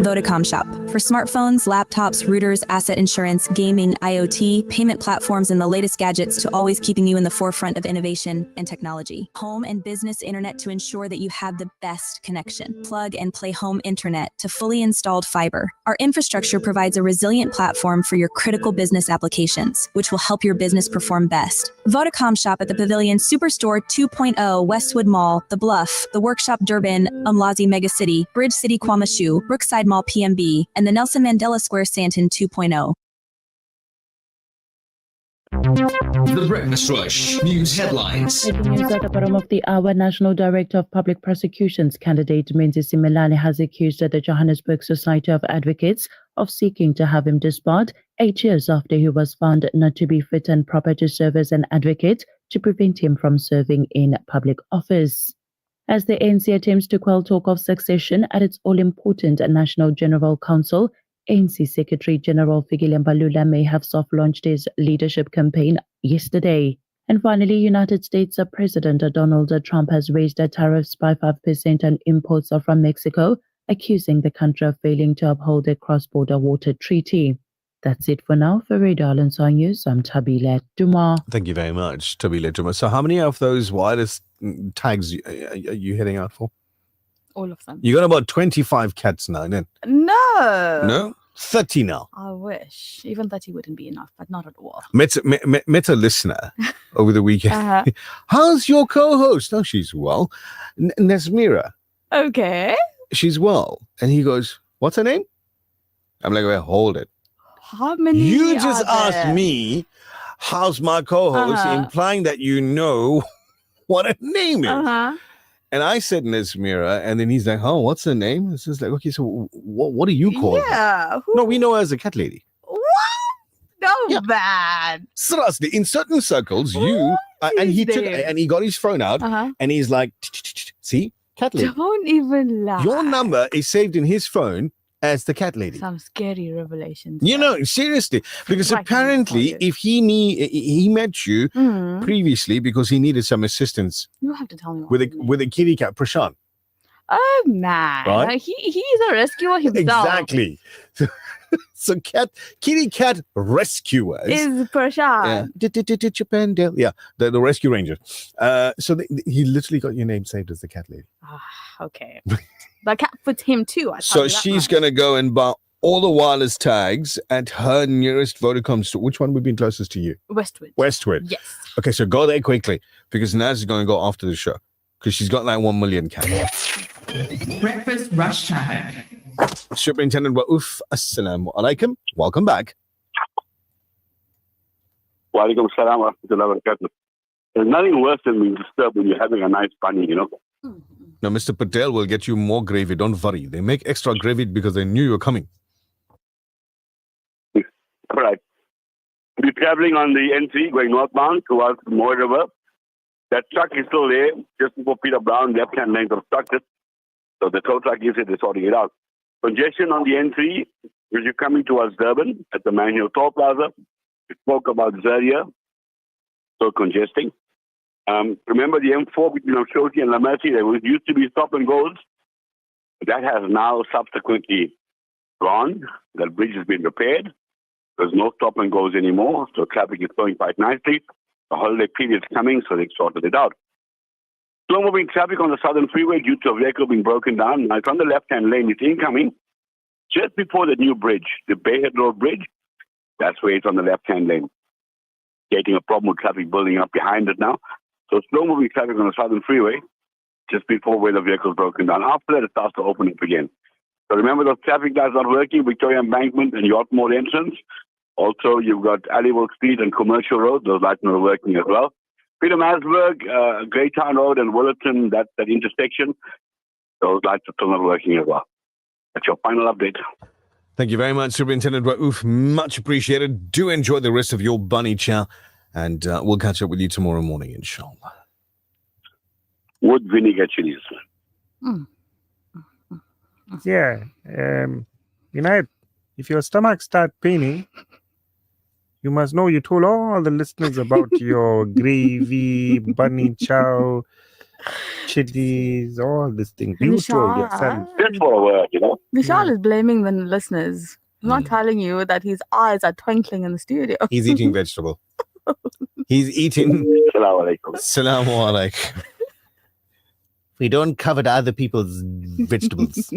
Vodacom Shop. For smartphones, laptops, routers, asset insurance, gaming, IoT, payment platforms, and the latest gadgets to always keeping you in the forefront of innovation and technology. Home and business internet to ensure that you have the best connection. Plug and play home internet to fully installed fiber. Our infrastructure provides a resilient platform for your critical business applications, which will help your business perform best. Vodacom Shop at the Pavilion Superstore 2.0, Westwood Mall, The Bluff, the Workshop Durban, Umlazi Megacity, Bridge City Kwamashu, Brookside Mall PMB, and the Nelson Mandela Square Stanton 2.0. The Breakfast Rush News Headlines. Breaking news at the bottom of the hour. National Director of Public Prosecutions candidate Menzi Simelane has accused the Johannesburg Society of Advocates of seeking to have him disbarred 8 years after he was found not to be fit and proper to serve as an advocate to prevent him from serving in public office. As the ANC attempts to quell talk of succession at its all-important National General Council, ANC Secretary General Fikile Mbalula may have soft-launched his leadership campaign yesterday. And finally, United States President Donald Trump has raised tariffs by 5% on imports from Mexico, accusing the country of failing to uphold the cross-border water treaty. That's it for now. For Radio Alansa News, I'm Tabile Duma. Thank you very much, Tabile Duma. So how many of those wireless tags are you heading out for? All of them. You got about 25 cats now, then? No. No? 30 now. I wish. Even 30 wouldn't be enough, but not at all. Met a listener over the weekend. How's your co-host? Oh, she's well. Nesmira. Okay. She's well. And he goes, what's her name? I'm like, well, hold it. How many You just are asked there? me, how's my co-host, implying that you know what her name is. And I said Nesmira, and then he's like, oh, what's her name? It's just like, okay, so what do you call her? Yeah. No, we know her as a cat lady. What? No, bad. Seriously, in certain circles, and he took, and he got his phone out, and he's like, see, cat lady. Don't even lie. Your number is saved in his phone as the cat lady. Some scary revelations. You know, seriously, because apparently if he met you previously because he needed some assistance You have to tell me. with a kitty cat, Prashant. Oh man, Right? He's a rescuer himself. Exactly. So kitty cat rescuers is Prashant. Yeah. Chippendale. Yeah, the rescue ranger. So he literally got your name saved as the cat lady. Okay. The cat puts him too. So she's going to go and buy all the wireless tags at her nearest Vodacom store. Which one would be closest to you? Westwood. Yes. Okay, so go there quickly because Naz is going to go after the show because she's got like 1 million cats. Breakfast rush time. Superintendent Waouf, assalamu alaikum. Welcome back. Wa alaikum salam wa rahmatullahi wa barakatuh. There's nothing worse than being disturbed when you're having a nice bunny, Now, Mr. Patel will get you more gravy. Don't worry. They make extra gravy because they knew you were coming. All right. We're traveling on the N3 going northbound towards Moy River. That truck is still there just before Peter Brown, left-hand lane obstructed. So the tow truck is here, they're sorting it out. Congestion on the N3 as you're coming towards Durban at the Manhill Toll Plaza. We spoke about Zaria, so congesting. Remember the M4 between Shoti and Lamerty? There used to be stop and goes. That has now subsequently gone. That bridge has been repaired. There's no stop and goes anymore, so traffic is flowing quite nicely. The holiday period is coming, so they sorted it out. Slow-moving traffic on the Southern Freeway due to a vehicle being broken down. Now, it's on the left-hand lane. It's incoming just before the new bridge, the Bayhead Road Bridge. That's where it's on the left-hand lane. Getting a problem with traffic building up behind it now. So slow-moving traffic on the Southern Freeway just before where the vehicle is broken down. After that, it starts to open up again. So remember those traffic lights not working, Victoria Embankment and Yorkmore entrance. Also, you've got Allywell Street and Commercial Road. Those lights not working as well. Peter Masburg, Greytown Road and Willerton, that intersection, those lights are still not working as well. That's your final update. Thank you very much, Superintendent Raouf. Much appreciated. Do enjoy the rest of your bunny chow, and we'll catch up with you tomorrow morning, inshallah. Wood vinegar chilies. Yeah. If your stomach start paining, you must know you told all the listeners about your gravy, bunny chow, chilies, all these things. You told yourself. Just for a word, Vishal is blaming the listeners. He's not telling you that his eyes are twinkling in the studio. He's eating vegetable. He's eating. Assalamu alaikum. Assalamu alaikum. We don't covet other people's vegetables.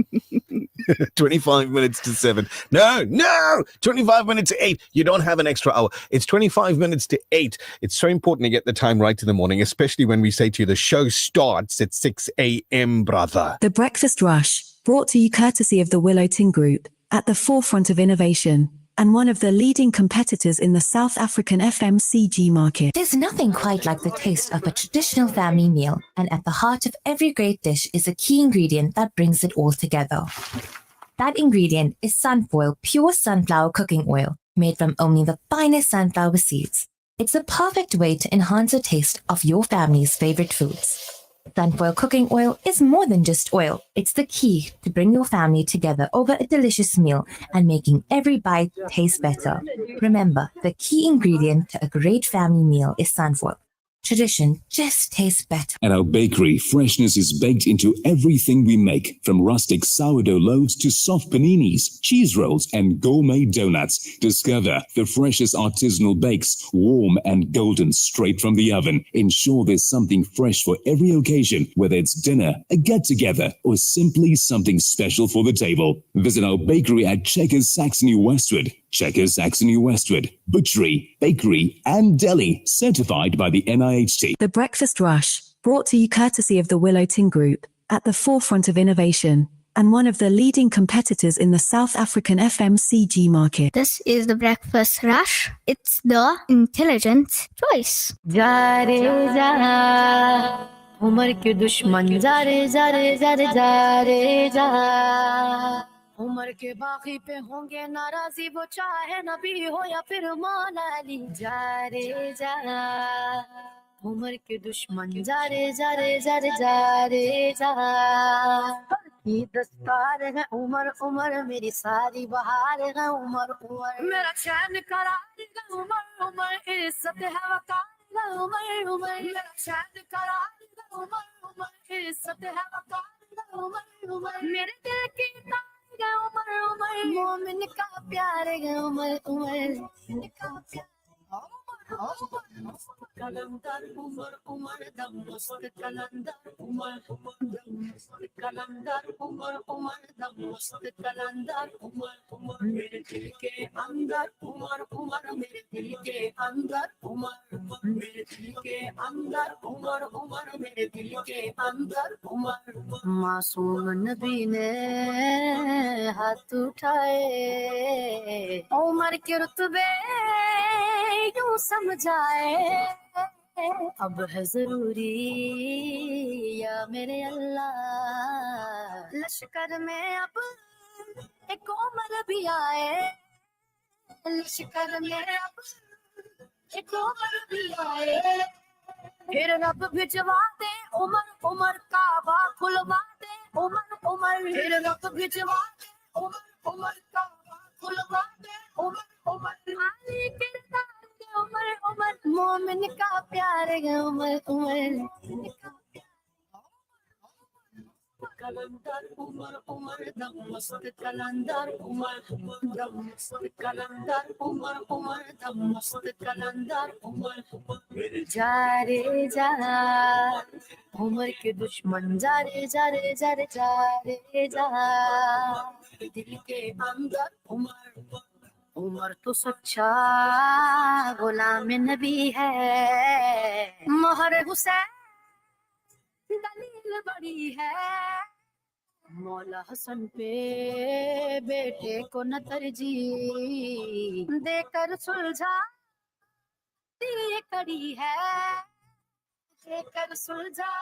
25 minutes to 7. No! 25 minutes to 8. You don't have an extra hour. It's 25 minutes to 8. It's so important to get the time right in the morning, especially when we say to you the show starts at 6 a.m., brother. The Breakfast Rush, brought to you courtesy of the Willow Tin Group, at the forefront of innovation, and one of the leading competitors in the South African FMCG market. There's nothing quite like the taste of a traditional family meal, and at the heart of every great dish is a key ingredient that brings it all together. That ingredient is Sunfoil pure sunflower cooking oil, made from only the finest sunflower seeds. It's the perfect way to enhance the taste of your family's favorite foods. Sunfoil cooking oil is more than just oil. It's the key to bring your family together over a delicious meal and making every bite taste better. Remember, the key ingredient to a great family meal is Sunfoil. Tradition just tastes better. At our bakery, freshness is baked into everything we make, from rustic sourdough loaves to soft paninis, cheese rolls, and gourmet donuts. Discover the freshest artisanal bakes, warm and golden straight from the oven. Ensure there's something fresh for every occasion, whether it's dinner, a get-together, or simply something special for the table. Visit our bakery at Checkers Saxony Westwood. Checkers Saxony Westwood, butchery, bakery, and deli, certified by the NIHT. The Breakfast Rush, brought to you courtesy of the Willow Tin Group, at the forefront of innovation, and one of the leading competitors in the South African FMCG market. This is the Breakfast Rush. It's the intelligent choice. उम्र के बाकी पे होंगे नाराजी वो चाहे नबी हो या फिर मौला अली जा रे जा उम्र के दुश्मन जा रे जा रे जा रे जा रे जा की दस्तार है उम्र उम्र मेरी सारी बहार है उम्र उम्र मेरा चैन करार है उम्र उम्र इज्जत है वकार है उम्र उम्र मेरा चैन करार है उम्र उम्र इज्जत है वकार है उम्र उम्र मेरे दिल की मोमिन का प्यार है उमर उमर कलंदर उमर उमर दम मस्त कलंदर उमर दम मस्त कलंदर उमर उमर दम मस्त कलंदर उमर उमर मेरे दिल के अंदर उमर उमर मेरे दिल के अंदर उमर मेरे दिल के अंदर उमर उमर मेरे दिल के अंदर उमर मासूम नबी ने हाथ उठाए उमर के रुतबे यूं समझाए अब है जरूरी या मेरे अल्लाह लश्कर में अब एक उमर भी आए लश्कर में अब एक उमर भी आए फिर रब भिजवा दे उमर उमर काबा खुलवा दे उमर उमर फिर रब भिजवा दे उमर उमर काबा खुलवा दे उमर उमर आली किरदार के उमर उमर मोमिन का प्यार है उमर उमर कलंदर उमर उमर दम मस्त कलंदर उमर दम मस्त कलंदर उमर उमर दम मस्त कलंदर उमर जा रे जा उमर के दुश्मन जा रे जा रे जा रे जा रे जा दिल के अंदर उमर उमर तो सच्चा गुलाम नबी है मोहर हुसैन दलील बड़ी है मौला हसन पे बेटे को न तरजीह देकर सुलझा ये कड़ी है देकर सुलझा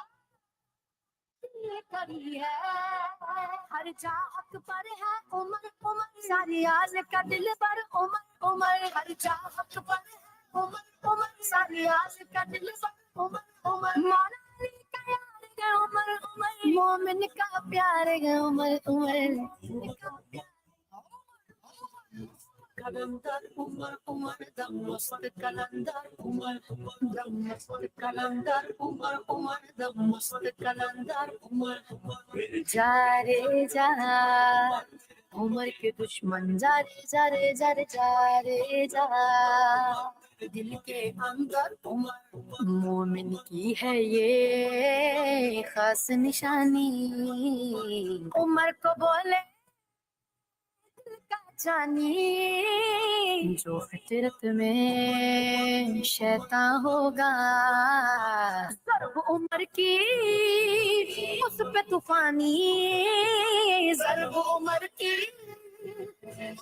ये कड़ी है हर चाहत पर है उमर उमर सारी आज का दिल पर उमर उमर हर चाहत पर है उमर उमर सारी आज का दिल पर उमर उमर मौला अली का यार है उमर उमर मोमिन का प्यार है उमर उमर कलंदर उमर उमर दम मस्त कलंदर उमर दम मस्त कलंदर उमर उमर दम मस्त कलंदर उमर जा रे जा उमर के दुश्मन जा रे जा रे जा रे जा रे जा दिल के अंदर उमर मोमिन की है ये खास निशानी उमर को बोले जानी जो फितरत में शैतान होगा सर्व उम्र की उस पे तूफानी सर्व उम्र की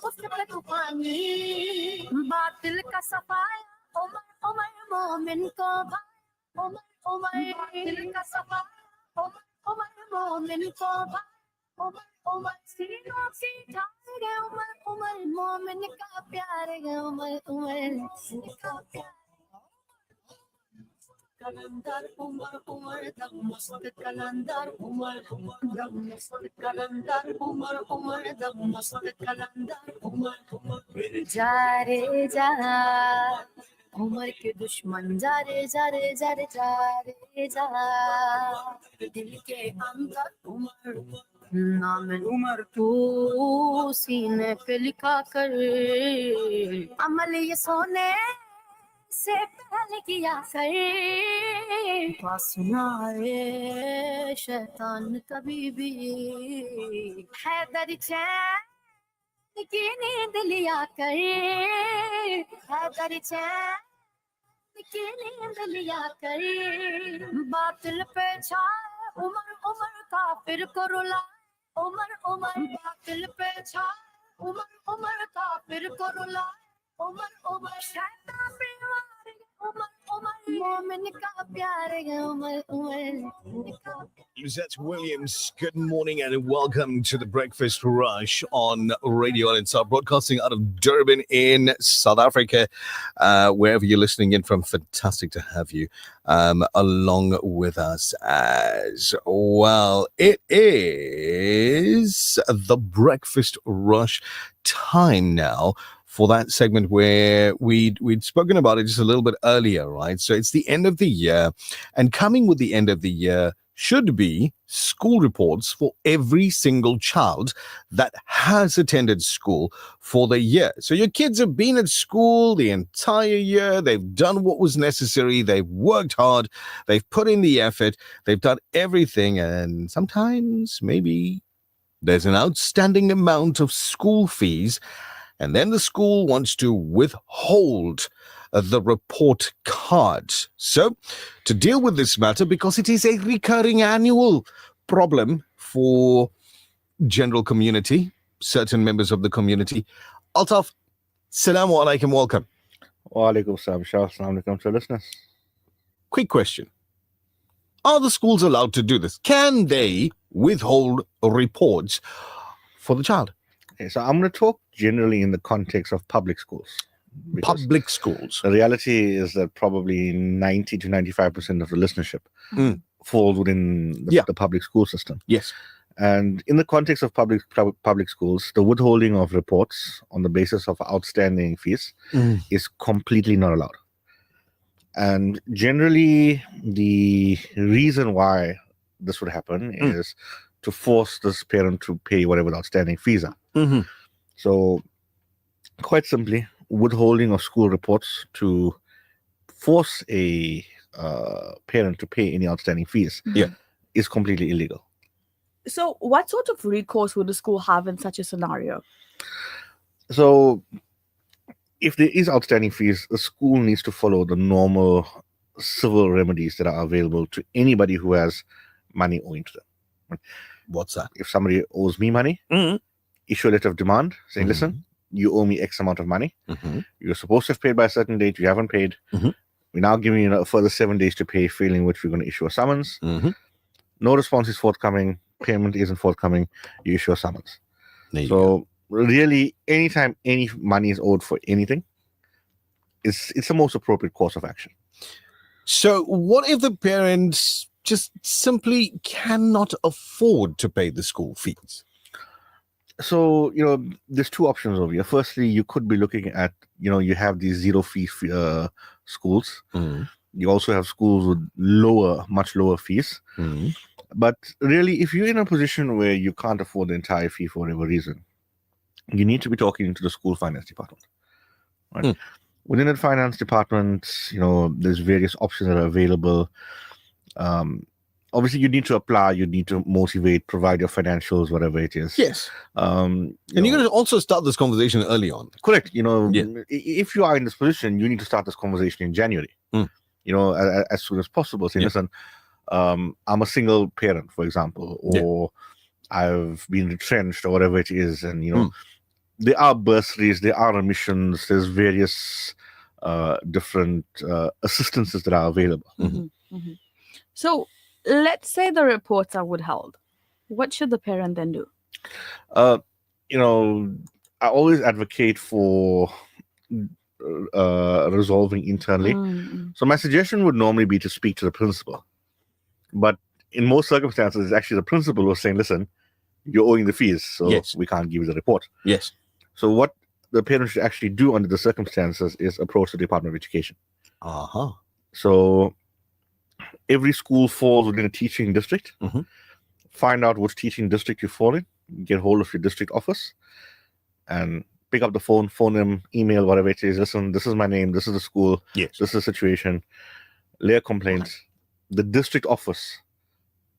उस पे तूफानी बातिल का सफाया उमर उमर मोमिन को भाई उमर उमर बातिल का सफाया उमर उमर मोमिन को भाई उमर उमर सीनों की ठार है उमर उमर मोमिन का प्यार है उमर उमर का प्यार कलंदर उमर उमर दम मस्त कलंदर उमर दम मस्त कलंदर उमर उमर दम मस्त कलंदर उमर जा रे जा उमर के दुश्मन जा रे जा रे जा रे जा रे जा दिल के अंदर उमर नाम उमर तू सीने पे लिखा कर अमल ये सोने से पहले किया कर पास ना आए शैतान कभी भी हैदर चैन की नींद लिया कर हैदर चैन की नींद लिया कर बातिल पे छा उमर उमर काफिर को रुला उमर उमर बातिल पे छा उमर उमर काफिर को रुला उमर उमर शैतान पे वार उमर उमर मोमिन का प्यार है Umar Umar Lizette Williams, good morning and welcome to the Breakfast Rush on Radio Al-Ansar, broadcasting out of Durban in South Africa. Wherever you're listening in from, fantastic to have you along with us as well. It is the Breakfast Rush time now for that segment where we'd spoken about it just a little bit earlier, right? So it's the end of the year, and coming with the end of the year, should be school reports for every single child that has attended school for the year. So your kids have been at school the entire year. They've done what was necessary. They've worked hard. They've put in the effort. They've done everything. And sometimes maybe there's an outstanding amount of school fees, and then the school wants to withhold the report card. So, to deal with this matter, because it is a recurring annual problem for general community, certain members of the community, Altaf, Salaam alaikum, welcome. Wa alaikum salam, Assalamu alaikum to listeners. Quick question. Are the schools allowed to do this? Can they withhold reports for the child? Okay, so I'm going to talk generally in the context of public schools. Public schools. The reality is that probably 90 to 95% of the listenership falls within the public school system. Yes. And in the context of public schools, the withholding of reports on the basis of outstanding fees is completely not allowed. And generally, the reason why this would happen is to force this parent to pay whatever the outstanding fees are. So, quite simply, withholding of school reports to force a parent to pay any outstanding fees is completely illegal. So what sort of recourse would the school have in such a scenario? So if there is outstanding fees, the school needs to follow the normal civil remedies that are available to anybody who has money owing to them. What's that? If somebody owes me money, issue a letter of demand saying, listen, you owe me X amount of money. You're supposed to have paid by a certain date. You haven't paid. We're now giving you a further 7 days to pay, failing which we're going to issue a summons. No response is forthcoming. Payment isn't forthcoming. You issue a summons. So really, anytime any money is owed for anything, it's the most appropriate course of action. So what if the parents just simply cannot afford to pay the school fees? So, there's two options over here. Firstly, you could be looking at, you have these zero fee schools. You also have schools with much lower fees. But really, if you're in a position where you can't afford the entire fee for whatever reason, you need to be talking to the school finance department. Right? Within the finance department, there's various options that are available. Obviously, you need to apply, you need to motivate, provide your financials, whatever it is. Yes. And you're going to also start this conversation early on. Correct. If you are in this position, you need to start this conversation in January. As soon as possible. Saying, listen, I'm a single parent, for example, or I've been retrenched or whatever it is. And, there are bursaries, there are remissions, there's various different assistances that are available. So let's say the reports are withheld. What should the parent then do? I always advocate for resolving internally. So my suggestion would normally be to speak to the principal. But in most circumstances, it's actually the principal who's saying, listen, you're owing the fees, so we can't give you the report. Yes. So what the parent should actually do under the circumstances is approach the Department of Education. So every school falls within a teaching district. Find out which teaching district you fall in. Get hold of your district office and pick up the phone them, email, whatever it is. Listen, this is my name. This is the school. Yes. This is the situation. Lay a complaint. The district office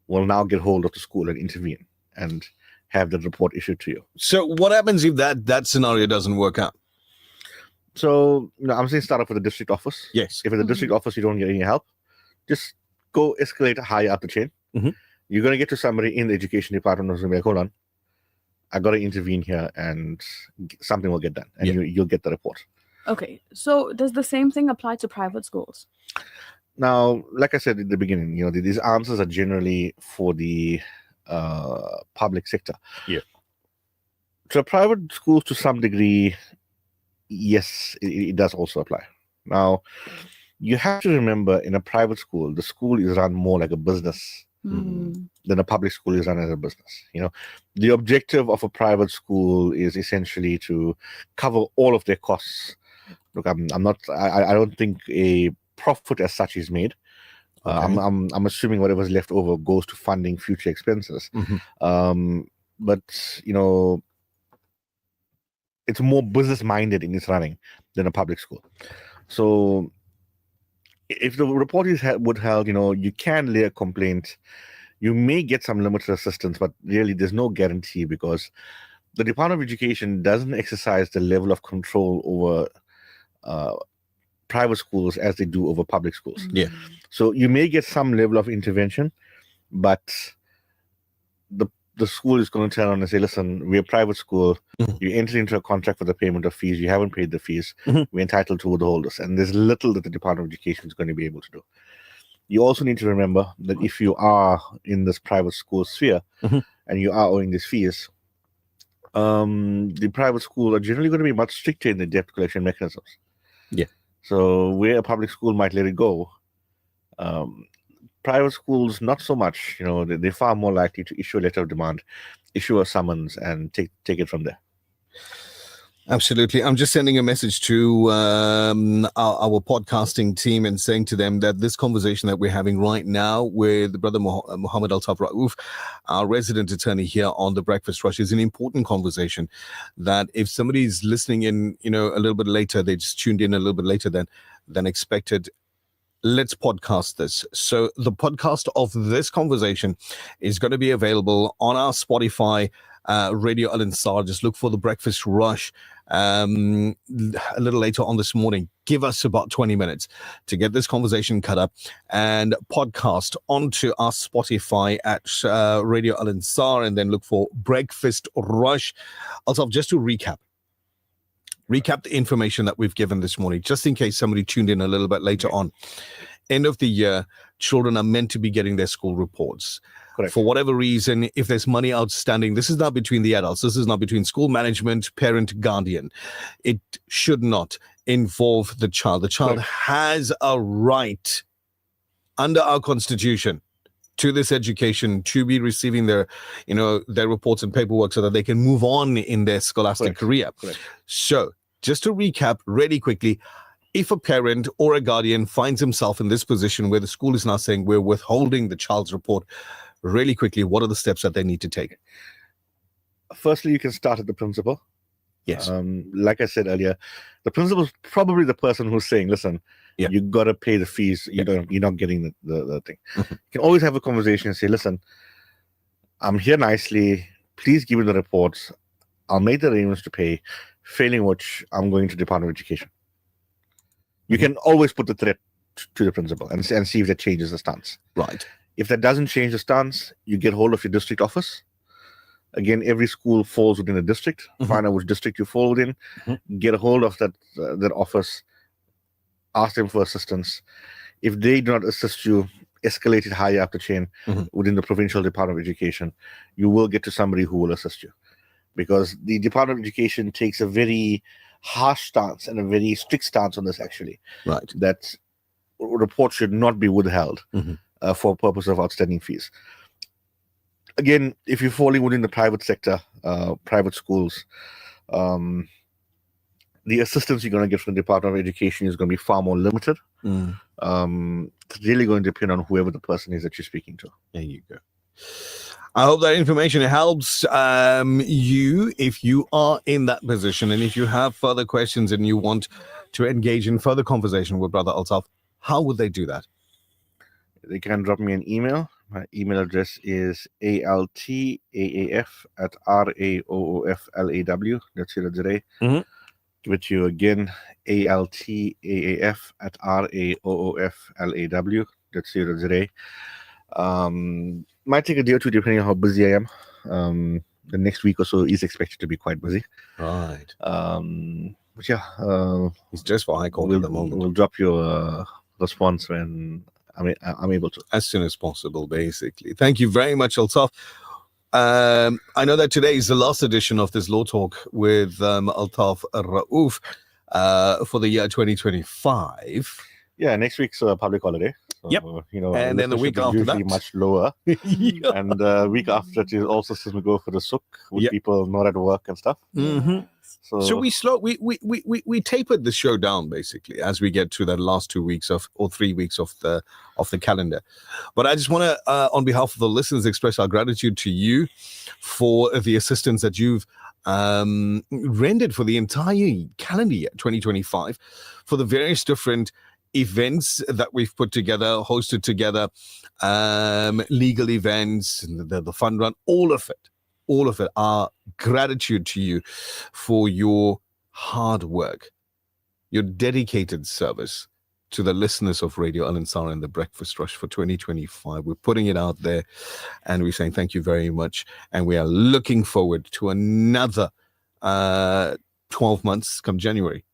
will now get hold of the school and intervene and have the report issued to you. So what happens if that scenario doesn't work out? So, I'm saying start off with the district office. Yes. If at the district office you don't get any help, just go escalate higher up the chain. You're going to get to somebody in the education department who's going to be like, hold on, I got to intervene here and something will get done and you'll get the report. Okay. So does the same thing apply to private schools? Now, like I said at the beginning, these answers are generally for the public sector. To private schools, to some degree, yes, it does also apply. Now, you have to remember, in a private school, the school is run more like a business than a public school is run as a business. The objective of a private school is essentially to cover all of their costs. Look, I don't think a profit as such is made, I'm assuming whatever's left over goes to funding future expenses. But it's more business minded in its running than a public school. So if the report is held, you can lay a complaint. You may get some limited assistance, but really there's no guarantee because the Department of Education doesn't exercise the level of control over private schools as they do over public schools. Yeah. So you may get some level of intervention, but the school is going to turn around and say, listen, we're a private school. You entered into a contract for the payment of fees. You haven't paid the fees. We're entitled to withhold this. And there's little that the Department of Education is going to be able to do. You also need to remember that if you are in this private school sphere and you are owing these fees, the private schools are generally going to be much stricter in the debt collection mechanisms. Yeah. So where a public school might let it go, private schools, not so much. They're far more likely to issue a letter of demand, issue a summons, and take it from there. Absolutely. I'm just sending a message to our podcasting team and saying to them that this conversation that we're having right now with Brother Muhammad Altaf Rauf, our resident attorney here on The Breakfast Rush, is an important conversation that if somebody's listening in, a little bit later, they just tuned in a little bit later than expected, let's podcast this. So the podcast of this conversation is going to be available on our Spotify, Radio Al Ansar. Just look for The Breakfast Rush a little later on this morning. Give us about 20 minutes to get this conversation cut up and podcast onto our Spotify at Radio Al Ansar, and then look for Breakfast Rush. Also, just to recap the information that we've given this morning, just in case somebody tuned in a little bit later on. End of the year, children are meant to be getting their school reports. Correct. For whatever reason, if there's money outstanding, this is not between the adults. This is not between school management, parent, guardian. It should not involve the child. The child has a right under our constitution to this education, to be receiving their reports and paperwork so that they can move on in their scholastic career. Correct. So just to recap really quickly, if a parent or a guardian finds himself in this position where the school is now saying we're withholding the child's report, really quickly, what are the steps that they need to take? Firstly, you can start at the principal. Yes. Like I said earlier, the principal is probably the person who's saying, listen, you got to pay the fees. You're not getting the thing. You can always have a conversation and say, listen, I'm here nicely. Please give me the reports. I'll make the arrangements to pay. Failing which, I'm going to Department of Education. You can always put the threat to the principal and see if that changes the stance. Right. If that doesn't change the stance, you get hold of your district office. Again, every school falls within a district. Find out which district you fall within. Get a hold of that office. Ask them for assistance. If they do not assist you, escalate it higher up the chain within the provincial Department of Education. You will get to somebody who will assist you, because the Department of Education takes a very harsh stance and a very strict stance on this. Actually, right? That reports should not be withheld for purpose of outstanding fees. Again, if you're falling within the private sector, private schools, the assistance you're going to get from the Department of Education is going to be far more limited. It's really going to depend on whoever the person is that you're speaking to. There you go. I hope that information helps you if you are in that position. And if you have further questions and you want to engage in further conversation with Brother Altaf, how would they do that? They can drop me an email. My email address is altaaf@raooflaw.co.za. Give it to you again, altaaf@raooflaw.co.za. Might take a day or two depending on how busy I am. The next week or so is expected to be quite busy. Right. But yeah, it's just for high court at the moment. We'll drop you a response when I'm able to. As soon as possible, basically. Thank you very much, Altaf. I know that today is the last edition of this Law Talk with Altaf Rauf for the year 2025. Yeah, next week's a public holiday. So, yep. And then the week after that, much lower. And the week after it is also since we go for the souk with people not at work and stuff. So we tapered the show down basically as we get to the last 2 weeks or 3 weeks of the calendar. But I just want to, on behalf of the listeners, express our gratitude to you for the assistance that you've rendered for the entire calendar year 2025, for the various different events that we've put together, hosted together, legal events, the fun run, all of it. Our gratitude to you for your hard work, your dedicated service to the listeners of Radio Al Ansar and the Breakfast Rush for 2025. We're putting it out there and we're saying thank you very much. And we are looking forward to another 12 months come January.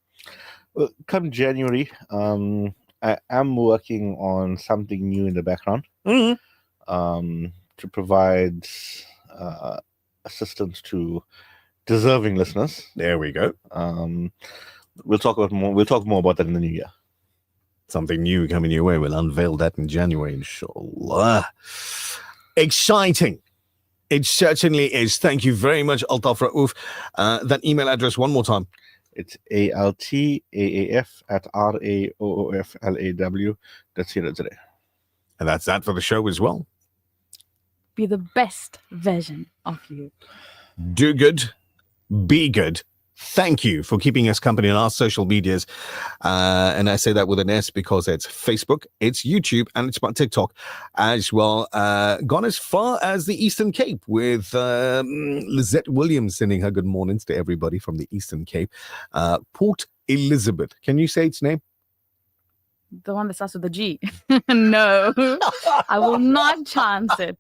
Well, come January, I am working on something new in the background to provide assistance to deserving listeners. There we go. We'll talk more about that in the new year. Something new coming your way. We'll unveil that in January, inshallah. Exciting. It certainly is. Thank you very much, Altaf Raouf. That email address one more time. It's altAAF@RAOOFLAW.co.za. And that's that for the show as well. Be the best version of you. Do good. Be good. Thank you for keeping us company on our social medias. And I say that with an S because it's Facebook, it's YouTube, and it's TikTok as well. Gone as far as the Eastern Cape with Lizette Williams sending her good mornings to everybody from the Eastern Cape. Port Elizabeth. Can you say its name? The one that starts with a G. No, I will not chance it.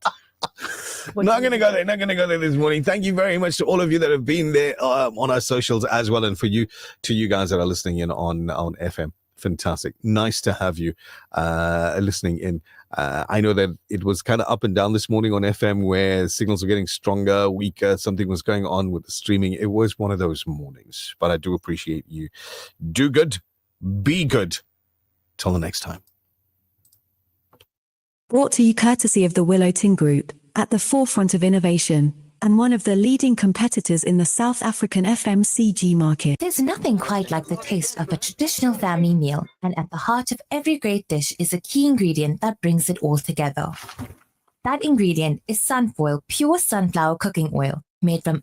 Not going to go there this morning. Thank you very much to all of you that have been there on our socials as well, and to you guys that are listening in on FM. Fantastic. Nice to have you listening in. I know that it was kind of up and down this morning on FM where signals were getting stronger, weaker. Something was going on with the streaming. It was one of those mornings, but I do appreciate you. Do good. Be good. Till the next time. Brought to you courtesy of the Willowton Group, at the forefront of innovation, and one of the leading competitors in the South African FMCG market. There's nothing quite like the taste of a traditional family meal, and at the heart of every great dish is a key ingredient that brings it all together. That ingredient is Sunfoil pure sunflower cooking oil, made from